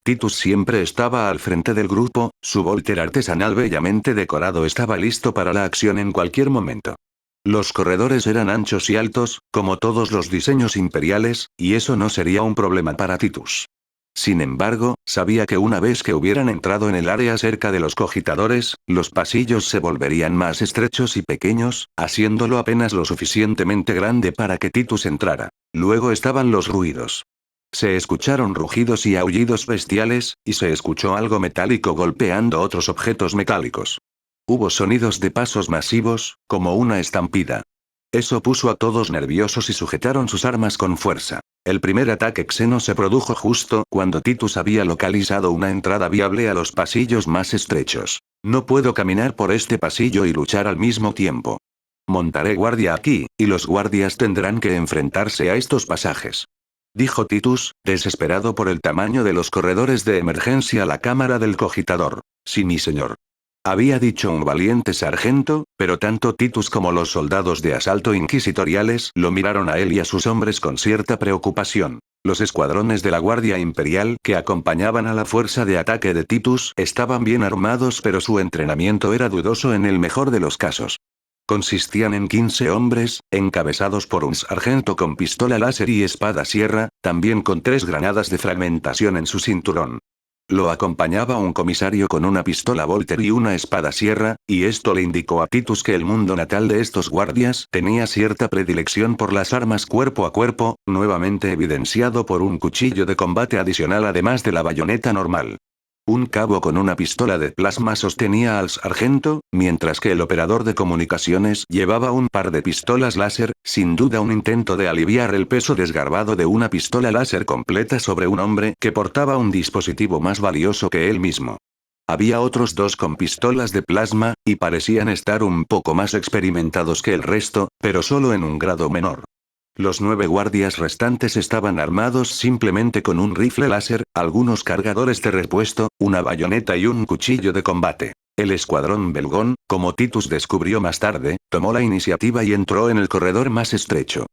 Titus siempre estaba al frente del grupo, su Volter artesanal bellamente decorado estaba listo para la acción en cualquier momento. Los corredores eran anchos y altos, como todos los diseños imperiales, y eso no sería un problema para Titus. Sin embargo, sabía que una vez que hubieran entrado en el área cerca de los cogitadores, los pasillos se volverían más estrechos y pequeños, haciéndolo apenas lo suficientemente grande para que Titus entrara. Luego estaban los ruidos. Se escucharon rugidos y aullidos bestiales, y se escuchó algo metálico golpeando otros objetos metálicos. Hubo sonidos de pasos masivos, como una estampida. Eso puso a todos nerviosos y sujetaron sus armas con fuerza. El primer ataque xeno se produjo justo cuando Titus había localizado una entrada viable a los pasillos más estrechos. No puedo caminar por este pasillo y luchar al mismo tiempo. Montaré guardia aquí, y los guardias tendrán que enfrentarse a estos pasajes. Dijo Titus, desesperado por el tamaño de los corredores de emergencia a la cámara del cogitador. Sí, mi señor. Había dicho un valiente sargento, pero tanto Titus como los soldados de asalto inquisitoriales lo miraron a él y a sus hombres con cierta preocupación. Los escuadrones de la Guardia Imperial que acompañaban a la fuerza de ataque de Titus estaban bien armados, pero su entrenamiento era dudoso en el mejor de los casos. Consistían en 15 hombres, encabezados por un sargento con pistola láser y espada sierra, también con 3 granadas de fragmentación en su cinturón. Lo acompañaba un comisario con una pistola Volter y una espada sierra, y esto le indicó a Titus que el mundo natal de estos guardias tenía cierta predilección por las armas cuerpo a cuerpo, nuevamente evidenciado por un cuchillo de combate adicional además de la bayoneta normal. Un cabo con una pistola de plasma sostenía al sargento, mientras que el operador de comunicaciones llevaba un par de pistolas láser, sin duda un intento de aliviar el peso desgarbado de una pistola láser completa sobre un hombre que portaba un dispositivo más valioso que él mismo. Había otros 2 con pistolas de plasma, y parecían estar un poco más experimentados que el resto, pero solo en un grado menor. Los 9 guardias restantes estaban armados simplemente con un rifle láser, algunos cargadores de repuesto, una bayoneta y un cuchillo de combate. El escuadrón belgón, como Titus descubrió más tarde, tomó la iniciativa y entró en el corredor más estrecho.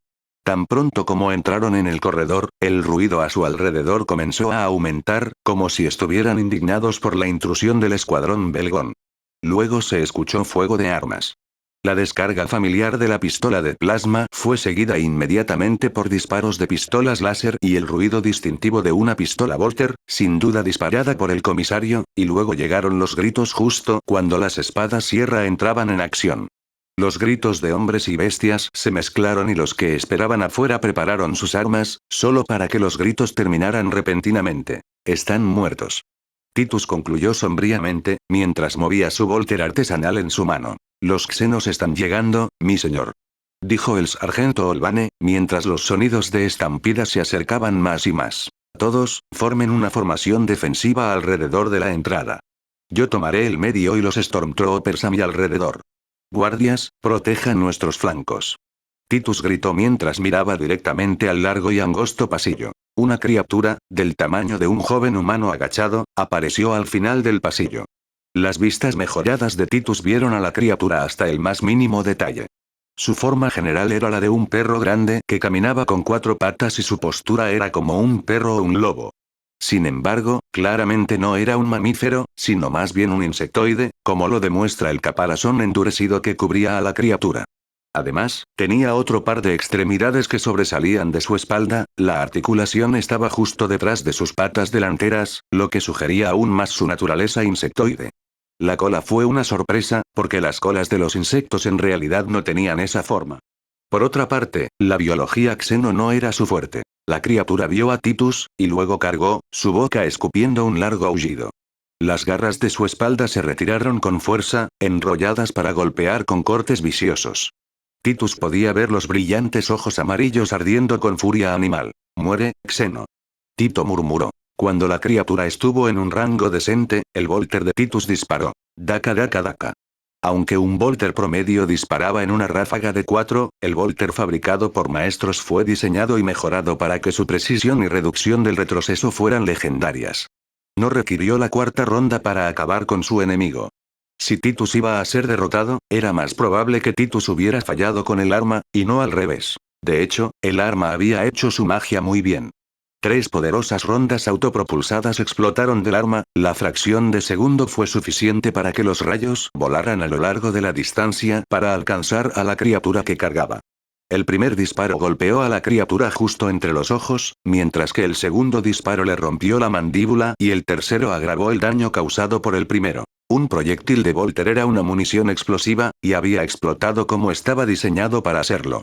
Tan pronto como entraron en el corredor, el ruido a su alrededor comenzó a aumentar, como si estuvieran indignados por la intrusión del escuadrón belgón. Luego se escuchó fuego de armas. La descarga familiar de la pistola de plasma fue seguida inmediatamente por disparos de pistolas láser y el ruido distintivo de una pistola Volter, sin duda disparada por el comisario, y luego llegaron los gritos justo cuando las espadas sierra entraban en acción. Los gritos de hombres y bestias se mezclaron y los que esperaban afuera prepararon sus armas, solo para que los gritos terminaran repentinamente. Están muertos. Titus concluyó sombríamente, mientras movía su Volter artesanal en su mano. Los xenos están llegando, mi señor. Dijo el sargento Olvane, mientras los sonidos de estampida se acercaban más y más. Todos, formen una formación defensiva alrededor de la entrada. Yo tomaré el medio y los Stormtroopers a mi alrededor. Guardias, protejan nuestros flancos. Titus gritó mientras miraba directamente al largo y angosto pasillo. Una criatura, del tamaño de un joven humano agachado, apareció al final del pasillo. Las vistas mejoradas de Titus vieron a la criatura hasta el más mínimo detalle. Su forma general era la de un perro grande que caminaba con 4 patas y su postura era como un perro o un lobo. Sin embargo, claramente no era un mamífero, sino más bien un insectoide, como lo demuestra el caparazón endurecido que cubría a la criatura. Además, tenía otro par de extremidades que sobresalían de su espalda, la articulación estaba justo detrás de sus patas delanteras, lo que sugería aún más su naturaleza insectoide. La cola fue una sorpresa, porque las colas de los insectos en realidad no tenían esa forma. Por otra parte, la biología xeno no era su fuerte. La criatura vio a Titus, y luego cargó, su boca escupiendo un largo aullido. Las garras de su espalda se retiraron con fuerza, enrolladas para golpear con cortes viciosos. Titus podía ver los brillantes ojos amarillos ardiendo con furia animal. Muere, xeno. Tito murmuró. Cuando la criatura estuvo en un rango decente, el Volter de Titus disparó. Daca daca daca. Aunque un Volter promedio disparaba en una ráfaga de 4, el Volter fabricado por maestros fue diseñado y mejorado para que su precisión y reducción del retroceso fueran legendarias. No requirió la 4ª ronda para acabar con su enemigo. Si Titus iba a ser derrotado, era más probable que Titus hubiera fallado con el arma, y no al revés. De hecho, el arma había hecho su magia muy bien. 3 poderosas rondas autopropulsadas explotaron del arma, la fracción de segundo fue suficiente para que los rayos volaran a lo largo de la distancia para alcanzar a la criatura que cargaba. El primer disparo golpeó a la criatura justo entre los ojos, mientras que el segundo disparo le rompió la mandíbula y el tercero agravó el daño causado por el primero. Un proyectil de Volter era una munición explosiva, y había explotado como estaba diseñado para hacerlo.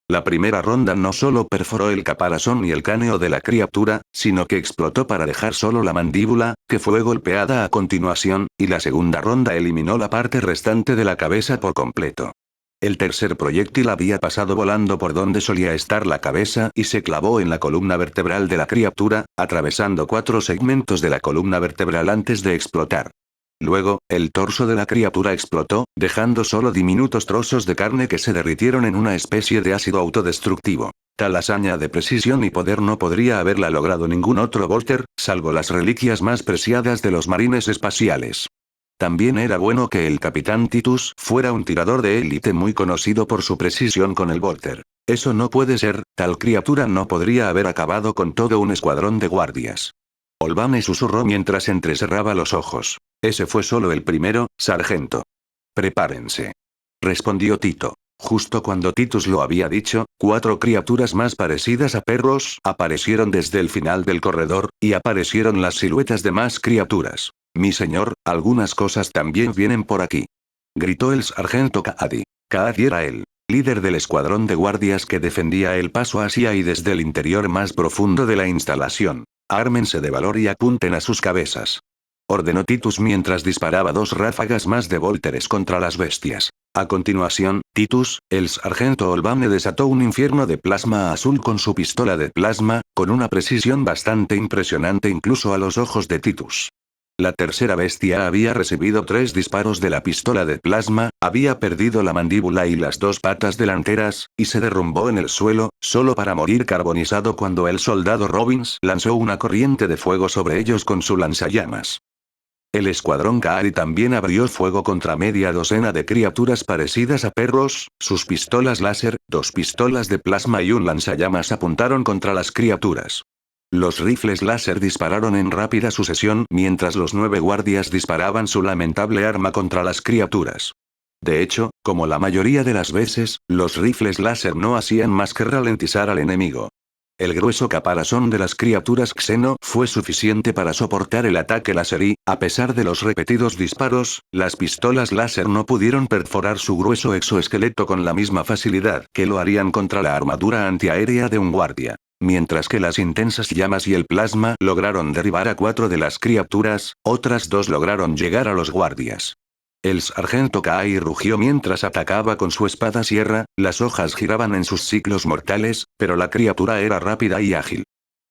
La primera ronda no solo perforó el caparazón y el cráneo de la criatura, sino que explotó para dejar solo la mandíbula, que fue golpeada a continuación, y la segunda ronda eliminó la parte restante de la cabeza por completo. El tercer proyectil había pasado volando por donde solía estar la cabeza y se clavó en la columna vertebral de la criatura, atravesando 4 segmentos de la columna vertebral antes de explotar. Luego, el torso de la criatura explotó, dejando solo diminutos trozos de carne que se derritieron en una especie de ácido autodestructivo. Tal hazaña de precisión y poder no podría haberla logrado ningún otro Volter, salvo las reliquias más preciadas de los marines espaciales. También era bueno que el capitán Titus fuera un tirador de élite muy conocido por su precisión con el Volter. Eso no puede ser, tal criatura no podría haber acabado con todo un escuadrón de guardias. Olvane susurró mientras entrecerraba los ojos. Ese fue solo el primero, sargento. Prepárense. Respondió Tito. Justo cuando Titus lo había dicho, 4 criaturas más parecidas a perros aparecieron desde el final del corredor, y aparecieron las siluetas de más criaturas. Mi señor, algunas cosas también vienen por aquí. Gritó el sargento Kaadi. Kaadi era el líder del escuadrón de guardias que defendía el paso hacia y desde el interior más profundo de la instalación. Ármense de valor y apunten a sus cabezas. Ordenó Titus mientras disparaba 2 ráfagas más de Volteres contra las bestias. A continuación, Titus, el sargento Olvane desató un infierno de plasma azul con su pistola de plasma, con una precisión bastante impresionante incluso a los ojos de Titus. La tercera bestia había recibido 3 disparos de la pistola de plasma, había perdido la mandíbula y las 2 patas delanteras, y se derrumbó en el suelo, solo para morir carbonizado cuando el soldado Robbins lanzó una corriente de fuego sobre ellos con su lanzallamas. El escuadrón Kaari también abrió fuego contra media docena de criaturas parecidas a perros, sus pistolas láser, 2 pistolas de plasma y un lanzallamas apuntaron contra las criaturas. Los rifles láser dispararon en rápida sucesión mientras los 9 guardias disparaban su lamentable arma contra las criaturas. De hecho, como la mayoría de las veces, los rifles láser no hacían más que ralentizar al enemigo. El grueso caparazón de las criaturas Xeno fue suficiente para soportar el ataque láser y, a pesar de los repetidos disparos, las pistolas láser no pudieron perforar su grueso exoesqueleto con la misma facilidad que lo harían contra la armadura antiaérea de un guardia. Mientras que las intensas llamas y el plasma lograron derribar a 4 de las criaturas, otras 2 lograron llegar a los guardias. El sargento Kai rugió mientras atacaba con su espada sierra, las hojas giraban en sus ciclos mortales, pero la criatura era rápida y ágil.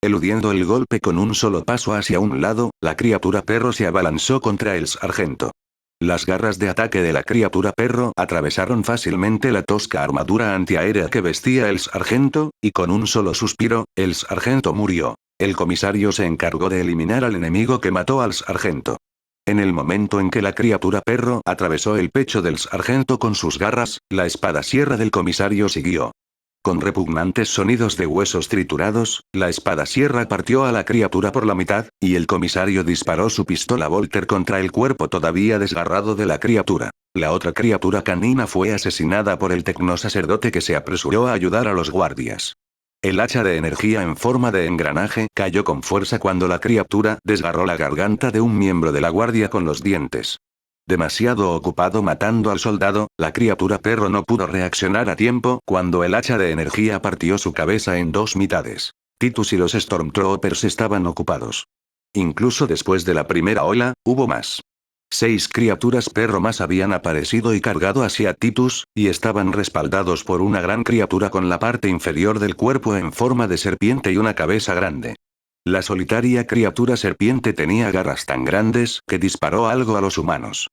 Eludiendo el golpe con un solo paso hacia un lado, la criatura perro se abalanzó contra el sargento. Las garras de ataque de la criatura perro atravesaron fácilmente la tosca armadura antiaérea que vestía el sargento, y con un solo suspiro, el sargento murió. El comisario se encargó de eliminar al enemigo que mató al sargento. En el momento en que la criatura perro atravesó el pecho del sargento con sus garras, la espada sierra del comisario siguió. Con repugnantes sonidos de huesos triturados, la espada sierra partió a la criatura por la mitad, y el comisario disparó su pistola Volter contra el cuerpo todavía desgarrado de la criatura. La otra criatura canina fue asesinada por el tecnosacerdote que se apresuró a ayudar a los guardias. El hacha de energía en forma de engranaje cayó con fuerza cuando la criatura desgarró la garganta de un miembro de la guardia con los dientes. Demasiado ocupado matando al soldado, la criatura perro no pudo reaccionar a tiempo cuando el hacha de energía partió su cabeza en 2 mitades. Titus y los Stormtroopers estaban ocupados. Incluso después de la primera ola, hubo más. 6 criaturas perro más habían aparecido y cargado hacia Titus, y estaban respaldados por una gran criatura con la parte inferior del cuerpo en forma de serpiente y una cabeza grande. La solitaria criatura serpiente tenía garras tan grandes que disparó algo a los humanos.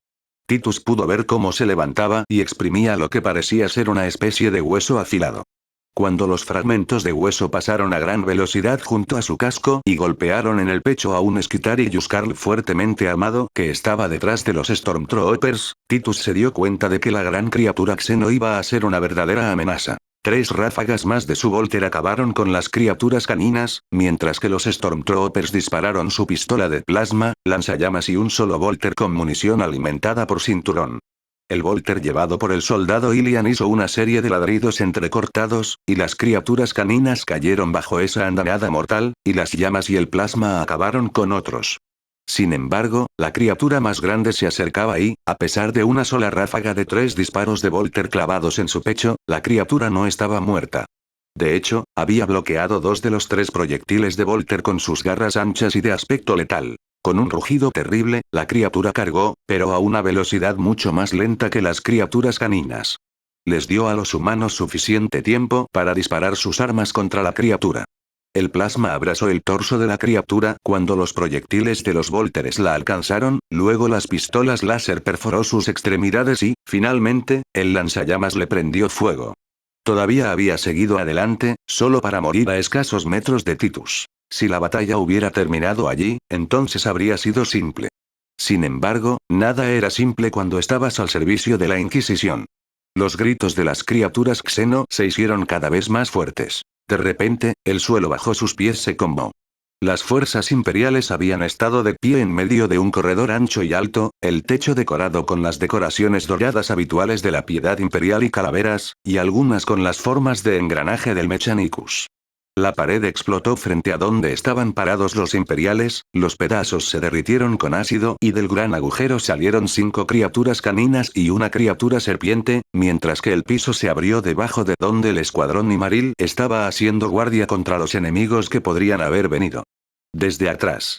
Titus pudo ver cómo se levantaba y exprimía lo que parecía ser una especie de hueso afilado. Cuando los fragmentos de hueso pasaron a gran velocidad junto a su casco y golpearon en el pecho a un Skitari Yuskarl fuertemente armado que estaba detrás de los Stormtroopers, Titus se dio cuenta de que la gran criatura Xeno iba a ser una verdadera amenaza. 3 ráfagas más de su Volter acabaron con las criaturas caninas, mientras que los Stormtroopers dispararon su pistola de plasma, lanzallamas y un solo Volter con munición alimentada por cinturón. El Volter llevado por el soldado Ilian hizo una serie de ladridos entrecortados, y las criaturas caninas cayeron bajo esa andanada mortal, y las llamas y el plasma acabaron con otros. Sin embargo, la criatura más grande se acercaba y, a pesar de una sola ráfaga de 3 disparos de Volter clavados en su pecho, la criatura no estaba muerta. De hecho, había bloqueado 2 de los 3 proyectiles de Volter con sus garras anchas y de aspecto letal. Con un rugido terrible, la criatura cargó, pero a una velocidad mucho más lenta que las criaturas caninas. Les dio a los humanos suficiente tiempo para disparar sus armas contra la criatura. El plasma abrazó el torso de la criatura cuando los proyectiles de los Volteres la alcanzaron, luego las pistolas láser perforó sus extremidades y, finalmente, el lanzallamas le prendió fuego. Todavía había seguido adelante, solo para morir a escasos metros de Titus. Si la batalla hubiera terminado allí, entonces habría sido simple. Sin embargo, nada era simple cuando estabas al servicio de la Inquisición. Los gritos de las criaturas Xeno se hicieron cada vez más fuertes. De repente, el suelo bajo sus pies se conmovió. Las fuerzas imperiales habían estado de pie en medio de un corredor ancho y alto, el techo decorado con las decoraciones doradas habituales de la piedad imperial y calaveras, y algunas con las formas de engranaje del Mechanicus. La pared explotó frente a donde estaban parados los imperiales, los pedazos se derritieron con ácido y del gran agujero salieron 5 criaturas caninas y una criatura serpiente, mientras que el piso se abrió debajo de donde el escuadrón Imaril estaba haciendo guardia contra los enemigos que podrían haber venido. Desde atrás.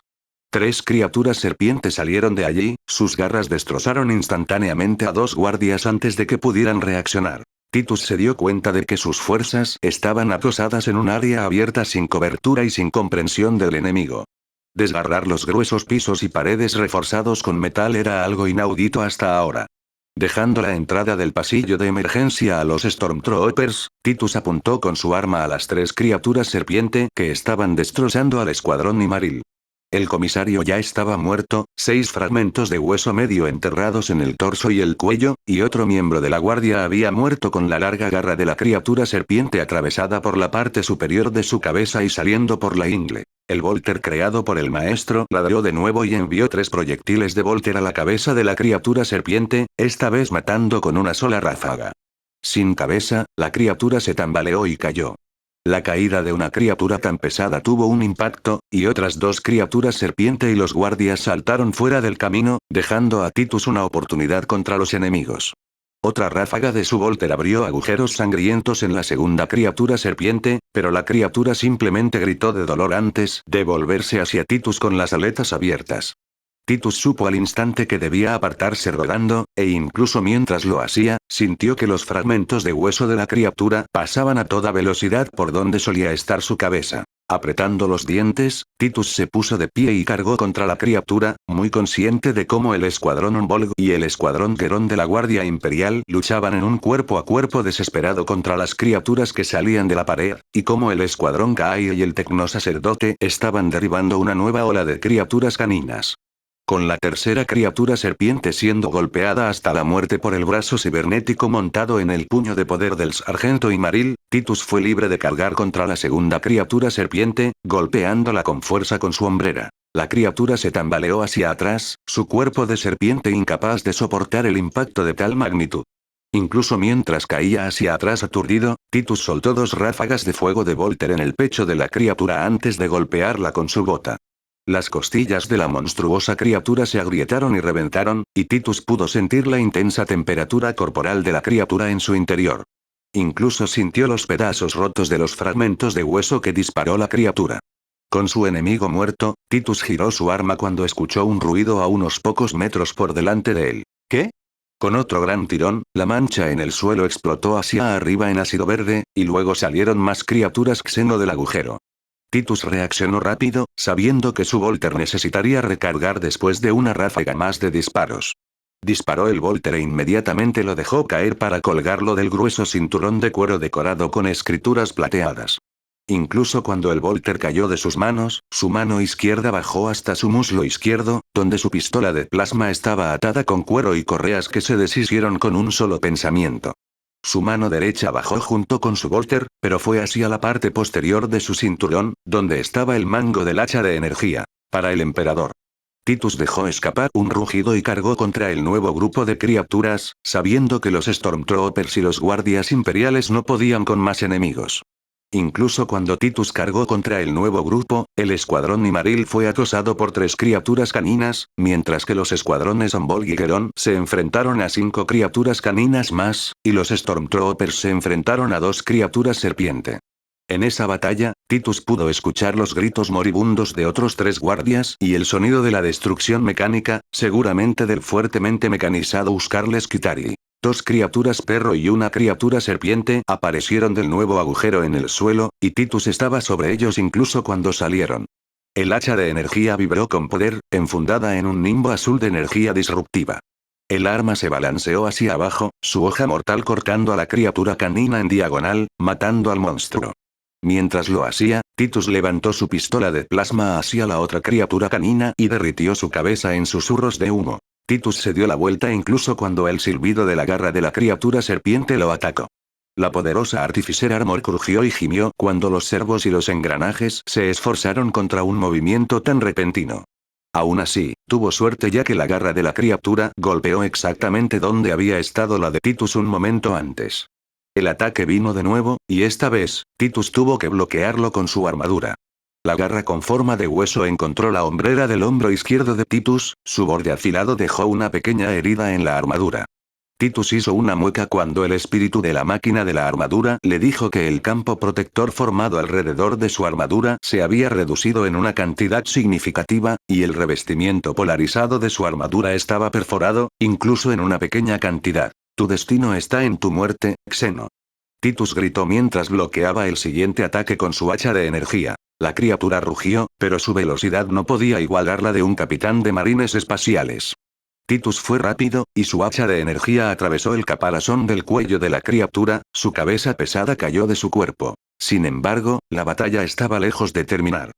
3 criaturas serpientes salieron de allí, sus garras destrozaron instantáneamente a 2 guardias antes de que pudieran reaccionar. Titus se dio cuenta de que sus fuerzas estaban acosadas en un área abierta sin cobertura y sin comprensión del enemigo. Desgarrar los gruesos pisos y paredes reforzados con metal era algo inaudito hasta ahora. Dejando la entrada del pasillo de emergencia a los Stormtroopers, Titus apuntó con su arma a las 3 criaturas serpiente que estaban destrozando al escuadrón Imaril. El comisario ya estaba muerto, 6 fragmentos de hueso medio enterrados en el torso y el cuello, y otro miembro de la guardia había muerto con la larga garra de la criatura serpiente atravesada por la parte superior de su cabeza y saliendo por la ingle. El Volter creado por el maestro ladró de nuevo y envió 3 proyectiles de Volter a la cabeza de la criatura serpiente, esta vez matando con una sola ráfaga. Sin cabeza, la criatura se tambaleó y cayó. La caída de una criatura tan pesada tuvo un impacto, y otras 2 criaturas serpiente y los guardias saltaron fuera del camino, dejando a Titus una oportunidad contra los enemigos. Otra ráfaga de su Volter abrió agujeros sangrientos en la segunda criatura serpiente, pero la criatura simplemente gritó de dolor antes de volverse hacia Titus con las aletas abiertas. Titus supo al instante que debía apartarse rodando, e incluso mientras lo hacía, sintió que los fragmentos de hueso de la criatura pasaban a toda velocidad por donde solía estar su cabeza. Apretando los dientes, Titus se puso de pie y cargó contra la criatura, muy consciente de cómo el escuadrón Volg y el escuadrón Querón de la Guardia Imperial luchaban en un cuerpo a cuerpo desesperado contra las criaturas que salían de la pared, y cómo el escuadrón Kai y el Tecnosacerdote estaban derribando una nueva ola de criaturas caninas. Con la tercera criatura serpiente siendo golpeada hasta la muerte por el brazo cibernético montado en el puño de poder del sargento Imaril, Titus fue libre de cargar contra la segunda criatura serpiente, golpeándola con fuerza con su hombrera. La criatura se tambaleó hacia atrás, su cuerpo de serpiente incapaz de soportar el impacto de tal magnitud. Incluso mientras caía hacia atrás aturdido, Titus soltó 2 ráfagas de fuego de Volter en el pecho de la criatura antes de golpearla con su bota. Las costillas de la monstruosa criatura se agrietaron y reventaron, y Titus pudo sentir la intensa temperatura corporal de la criatura en su interior. Incluso sintió los pedazos rotos de los fragmentos de hueso que disparó la criatura. Con su enemigo muerto, Titus giró su arma cuando escuchó un ruido a unos pocos metros por delante de él. ¿Qué? Con otro gran tirón, la mancha en el suelo explotó hacia arriba en ácido verde, y luego salieron más criaturas xeno del agujero. Titus reaccionó rápido, sabiendo que su Volter necesitaría recargar después de una ráfaga más de disparos. Disparó el Volter e inmediatamente lo dejó caer para colgarlo del grueso cinturón de cuero decorado con escrituras plateadas. Incluso cuando el Volter cayó de sus manos, su mano izquierda bajó hasta su muslo izquierdo, donde su pistola de plasma estaba atada con cuero y correas que se deshicieron con un solo pensamiento. Su mano derecha bajó junto con su Volter, pero fue hacia la parte posterior de su cinturón, donde estaba el mango del hacha de energía. Para el emperador. Titus dejó escapar un rugido y cargó contra el nuevo grupo de criaturas, sabiendo que los Stormtroopers y los guardias imperiales no podían con más enemigos. Incluso cuando Titus cargó contra el nuevo grupo, el escuadrón Imaril fue acosado por 3 criaturas caninas, mientras que los escuadrones Volg y Querón se enfrentaron a 5 criaturas caninas más, y los Stormtroopers se enfrentaron a 2 criaturas serpiente. En esa batalla, Titus pudo escuchar los gritos moribundos de otros 3 guardias y el sonido de la destrucción mecánica, seguramente del fuertemente mecanizado Uskarles Kitari. 2 criaturas perro y una criatura serpiente aparecieron del nuevo agujero en el suelo, y Titus estaba sobre ellos incluso cuando salieron. El hacha de energía vibró con poder, enfundada en un nimbo azul de energía disruptiva. El arma se balanceó hacia abajo, su hoja mortal cortando a la criatura canina en diagonal, matando al monstruo. Mientras lo hacía, Titus levantó su pistola de plasma hacia la otra criatura canina y derritió su cabeza en susurros de humo. Titus se dio la vuelta incluso cuando el silbido de la garra de la criatura serpiente lo atacó. La poderosa Artificer Armor crujió y gimió cuando los servos y los engranajes se esforzaron contra un movimiento tan repentino. Aún así, tuvo suerte ya que la garra de la criatura golpeó exactamente donde había estado la de Titus un momento antes. El ataque vino de nuevo, y esta vez, Titus tuvo que bloquearlo con su armadura. La garra con forma de hueso encontró la hombrera del hombro izquierdo de Titus, su borde afilado dejó una pequeña herida en la armadura. Titus hizo una mueca cuando el espíritu de la máquina de la armadura le dijo que el campo protector formado alrededor de su armadura se había reducido en una cantidad significativa, y el revestimiento polarizado de su armadura estaba perforado, incluso en una pequeña cantidad. Tu destino está en tu muerte, Xeno. Titus gritó mientras bloqueaba el siguiente ataque con su hacha de energía. La criatura rugió, pero su velocidad no podía igualar la de un capitán de marines espaciales. Titus fue rápido, y su hacha de energía atravesó el caparazón del cuello de la criatura, su cabeza pesada cayó de su cuerpo. Sin embargo, la batalla estaba lejos de terminar.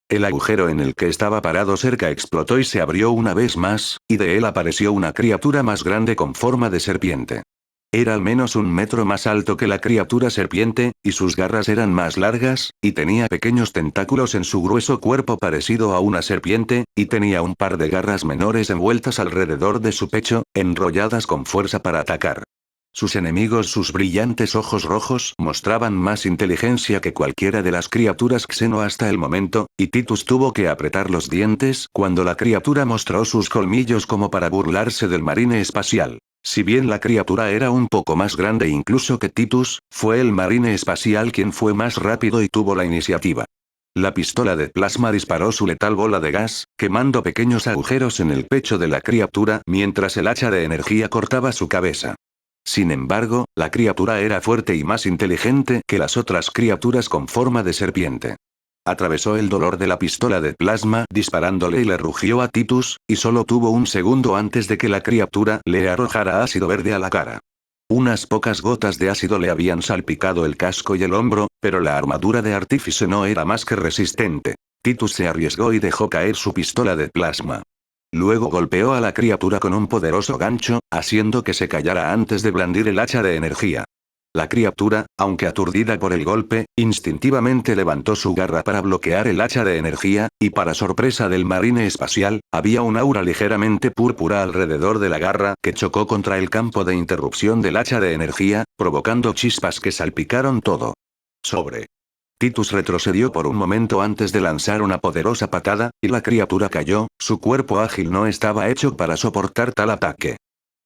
El agujero en el que estaba parado cerca explotó y se abrió una vez más, y de él apareció una criatura más grande con forma de serpiente. Era al menos 1 metro más alto que la criatura serpiente, y sus garras eran más largas, y tenía pequeños tentáculos en su grueso cuerpo parecido a una serpiente, y tenía un par de garras menores envueltas alrededor de su pecho, enrolladas con fuerza para atacar. Sus enemigos, sus brillantes ojos rojos, mostraban más inteligencia que cualquiera de las criaturas Xeno hasta el momento, y Titus tuvo que apretar los dientes cuando la criatura mostró sus colmillos como para burlarse del marine espacial. Si bien la criatura era un poco más grande incluso que Titus, fue el marine espacial quien fue más rápido y tuvo la iniciativa. La pistola de plasma disparó su letal bola de gas, quemando pequeños agujeros en el pecho de la criatura mientras el hacha de energía cortaba su cabeza. Sin embargo, la criatura era fuerte y más inteligente que las otras criaturas con forma de serpiente. Atravesó el dolor de la pistola de plasma disparándole y le rugió a Titus, y solo tuvo un segundo antes de que la criatura le arrojara ácido verde a la cara. Unas pocas gotas de ácido le habían salpicado el casco y el hombro, pero la armadura de artífice no era más que resistente. Titus se arriesgó y dejó caer su pistola de plasma. Luego golpeó a la criatura con un poderoso gancho, haciendo que se callara antes de blandir el hacha de energía. La criatura, aunque aturdida por el golpe, instintivamente levantó su garra para bloquear el hacha de energía, y para sorpresa del marine espacial, había un aura ligeramente púrpura alrededor de la garra que chocó contra el campo de interrupción del hacha de energía, provocando chispas que salpicaron todo. Titus retrocedió por un momento antes de lanzar una poderosa patada, y la criatura cayó, su cuerpo ágil no estaba hecho para soportar tal ataque.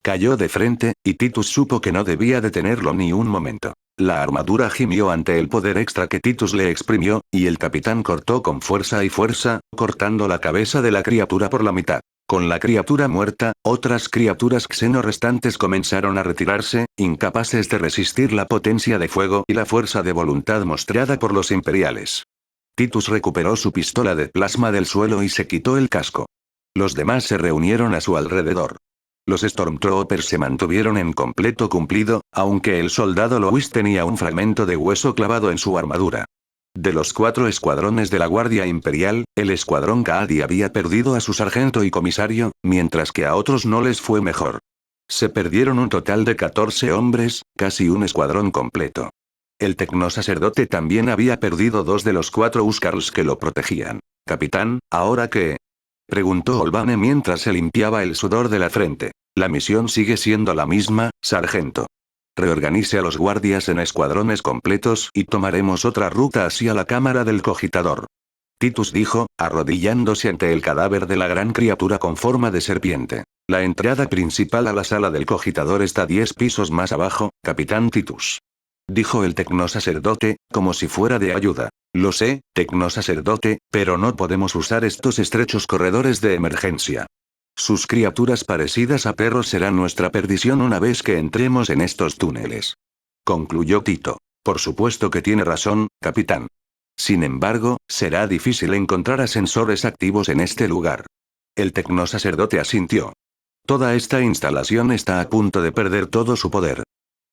Cayó de frente, y Titus supo que no debía detenerlo ni un momento. La armadura gimió ante el poder extra que Titus le exprimió, y el capitán cortó con fuerza y fuerza, cortando la cabeza de la criatura por la mitad. Con la criatura muerta, otras criaturas Xeno restantes comenzaron a retirarse, incapaces de resistir la potencia de fuego y la fuerza de voluntad mostrada por los imperiales. Titus recuperó su pistola de plasma del suelo y se quitó el casco. Los demás se reunieron a su alrededor. Los Stormtroopers se mantuvieron en completo cumplido, aunque el soldado Louis tenía un fragmento de hueso clavado en su armadura. De los 4 escuadrones de la Guardia Imperial, el escuadrón Kaadi había perdido a su sargento y comisario, mientras que a otros no les fue mejor. Se perdieron un total de 14 hombres, casi un escuadrón completo. El tecnosacerdote también había perdido 2 de los 4 Huskars que lo protegían. «Capitán, ¿ahora qué?», preguntó Olbane mientras se limpiaba el sudor de la frente. «La misión sigue siendo la misma, sargento. Reorganice a los guardias en escuadrones completos y tomaremos otra ruta hacia la cámara del cogitador», Titus dijo, arrodillándose ante el cadáver de la gran criatura con forma de serpiente. «La entrada principal a la sala del cogitador está 10 pisos más abajo, capitán Titus», dijo el tecnosacerdote, como si fuera de ayuda. «Lo sé, tecnosacerdote, pero no podemos usar estos estrechos corredores de emergencia. Sus criaturas parecidas a perros serán nuestra perdición una vez que entremos en estos túneles», concluyó Tito. «Por supuesto que tiene razón, capitán. Sin embargo, será difícil encontrar ascensores activos en este lugar». El tecnosacerdote asintió. «Toda esta instalación está a punto de perder todo su poder.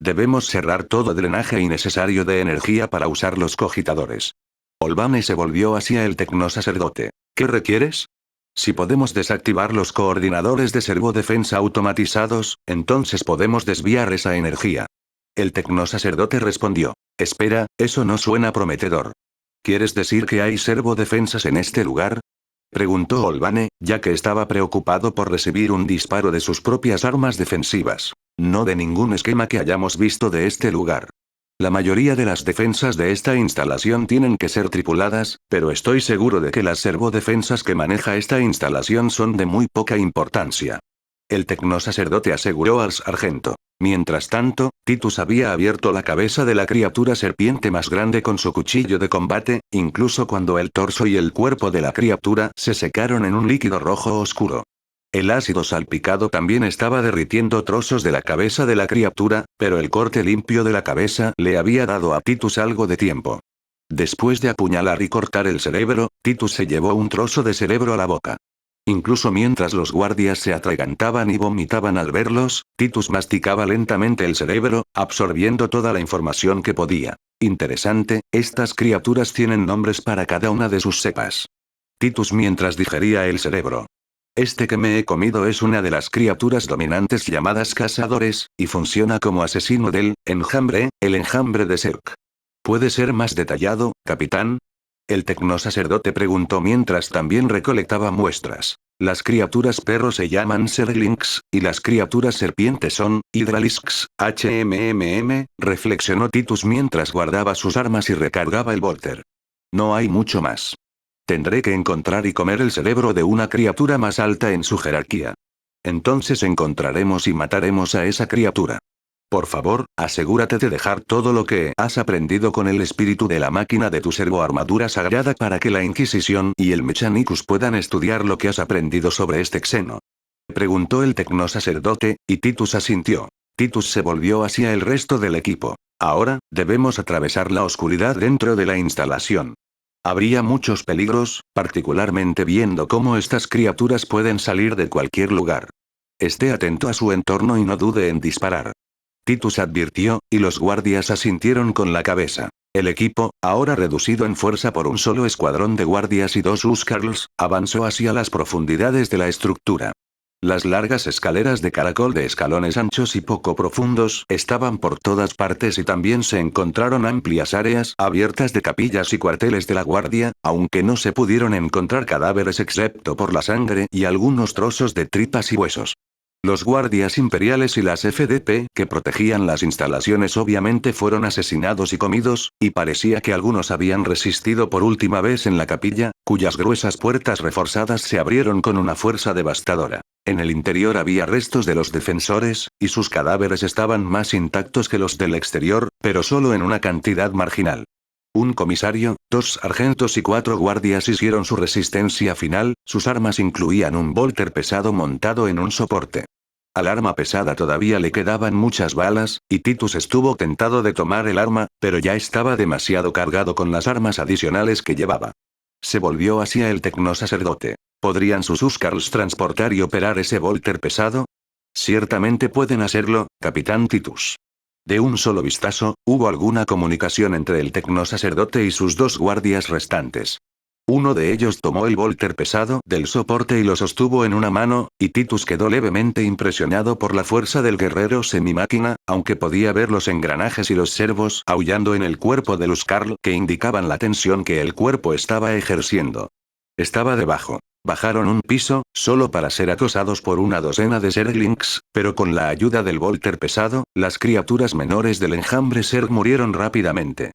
Debemos cerrar todo drenaje innecesario de energía para usar los cogitadores». Olbane se volvió hacia el tecnosacerdote. «¿Qué requieres? Si podemos desactivar los coordinadores de servodefensa automatizados, entonces podemos desviar esa energía». El tecnosacerdote respondió. «Espera, eso no suena prometedor. ¿Quieres decir que hay servodefensas en este lugar?», preguntó Olbane, ya que estaba preocupado por recibir un disparo de sus propias armas defensivas. «No de ningún esquema que hayamos visto de este lugar. La mayoría de las defensas de esta instalación tienen que ser tripuladas, pero estoy seguro de que las servodefensas que maneja esta instalación son de muy poca importancia», el tecnosacerdote aseguró al sargento. Mientras tanto, Titus había abierto la cabeza de la criatura serpiente más grande con su cuchillo de combate, incluso cuando el torso y el cuerpo de la criatura se secaron en un líquido rojo oscuro. El ácido salpicado también estaba derritiendo trozos de la cabeza de la criatura, pero el corte limpio de la cabeza le había dado a Titus algo de tiempo. Después de apuñalar y cortar el cerebro, Titus se llevó un trozo de cerebro a la boca. Incluso mientras los guardias se atragantaban y vomitaban al verlos, Titus masticaba lentamente el cerebro, absorbiendo toda la información que podía. Interesante, estas criaturas tienen nombres para cada una de sus cepas. Titus mientras digería el cerebro. Este que me he comido es una de las criaturas dominantes llamadas cazadores, y funciona como asesino del enjambre, el enjambre de Zerg. ¿Puede ser más detallado, capitán? El tecnosacerdote preguntó mientras también recolectaba muestras. Las criaturas perro se llaman Zerglings, y las criaturas serpientes son Hydralisks, reflexionó Titus mientras guardaba sus armas y recargaba el volter. No hay mucho más. Tendré que encontrar y comer el cerebro de una criatura más alta en su jerarquía. Entonces encontraremos y mataremos a esa criatura. Por favor, asegúrate de dejar todo lo que has aprendido con el espíritu de la máquina de tu servoarmadura sagrada para que la Inquisición y el Mechanicus puedan estudiar lo que has aprendido sobre este xeno. Preguntó el tecnosacerdote, y Titus asintió. Titus se volvió hacia el resto del equipo. Ahora, debemos atravesar la oscuridad dentro de la instalación. Habría muchos peligros, particularmente viendo cómo estas criaturas pueden salir de cualquier lugar. Esté atento a su entorno y no dude en disparar. Titus advirtió, y los guardias asintieron con la cabeza. El equipo, ahora reducido en fuerza por un solo escuadrón de guardias y 2 Huskarls, avanzó hacia las profundidades de la estructura. Las largas escaleras de caracol de escalones anchos y poco profundos estaban por todas partes y también se encontraron amplias áreas abiertas de capillas y cuarteles de la guardia, aunque no se pudieron encontrar cadáveres excepto por la sangre y algunos trozos de tripas y huesos. Los guardias imperiales y las FDP que protegían las instalaciones obviamente fueron asesinados y comidos, y parecía que algunos habían resistido por última vez en la capilla, cuyas gruesas puertas reforzadas se abrieron con una fuerza devastadora. En el interior había restos de los defensores, y sus cadáveres estaban más intactos que los del exterior, pero solo en una cantidad marginal. Un comisario, 2 sargentos y 4 guardias hicieron su resistencia final, sus armas incluían un volter pesado montado en un soporte. Al arma pesada todavía le quedaban muchas balas, y Titus estuvo tentado de tomar el arma, pero ya estaba demasiado cargado con las armas adicionales que llevaba. Se volvió hacia el tecnosacerdote. ¿Podrían sus Huskarls transportar y operar ese volter pesado? Ciertamente pueden hacerlo, capitán Titus. De un solo vistazo, hubo alguna comunicación entre el tecnosacerdote y sus 2 guardias restantes. Uno de ellos tomó el volter pesado del soporte y lo sostuvo en una mano, y Titus quedó levemente impresionado por la fuerza del guerrero semimáquina, aunque podía ver los engranajes y los servos aullando en el cuerpo del Huskarl que indicaban la tensión que el cuerpo estaba ejerciendo. Estaba debajo. Bajaron un piso, solo para ser acosados por una docena de Zerglings, pero con la ayuda del volter pesado, las criaturas menores del enjambre Zerg murieron rápidamente.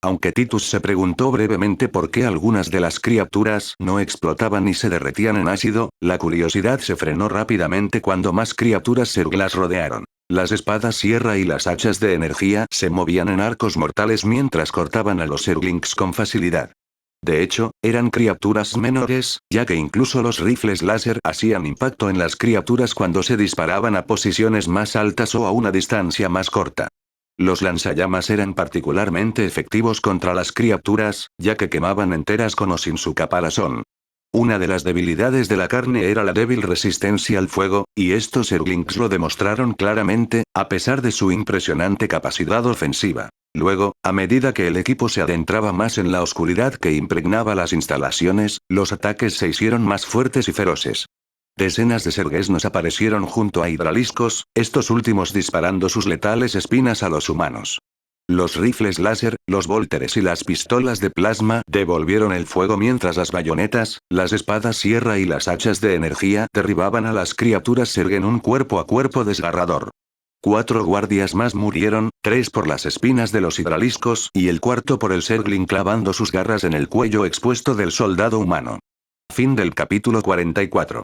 Aunque Titus se preguntó brevemente por qué algunas de las criaturas no explotaban ni se derretían en ácido, la curiosidad se frenó rápidamente cuando más criaturas Zerg las rodearon. Las espadas sierra y las hachas de energía se movían en arcos mortales mientras cortaban a los Zerglings con facilidad. De hecho, eran criaturas menores, ya que incluso los rifles láser hacían impacto en las criaturas cuando se disparaban a posiciones más altas o a una distancia más corta. Los lanzallamas eran particularmente efectivos contra las criaturas, ya que quemaban enteras con o sin su caparazón. Una de las debilidades de la carne era la débil resistencia al fuego, y estos Zerglings lo demostraron claramente, a pesar de su impresionante capacidad ofensiva. Luego, a medida que el equipo se adentraba más en la oscuridad que impregnaba las instalaciones, los ataques se hicieron más fuertes y feroces. Decenas de Zergesnos aparecieron junto a Hydraliscos, estos últimos disparando sus letales espinas a los humanos. Los rifles láser, los volteres y las pistolas de plasma devolvieron el fuego mientras las bayonetas, las espadas sierra y las hachas de energía derribaban a las criaturas Zerg en un cuerpo a cuerpo desgarrador. 4 guardias más murieron, 3 por las espinas de los Hydraliscos y el cuarto por el Zergling clavando sus garras en el cuello expuesto del soldado humano. Fin del capítulo 44.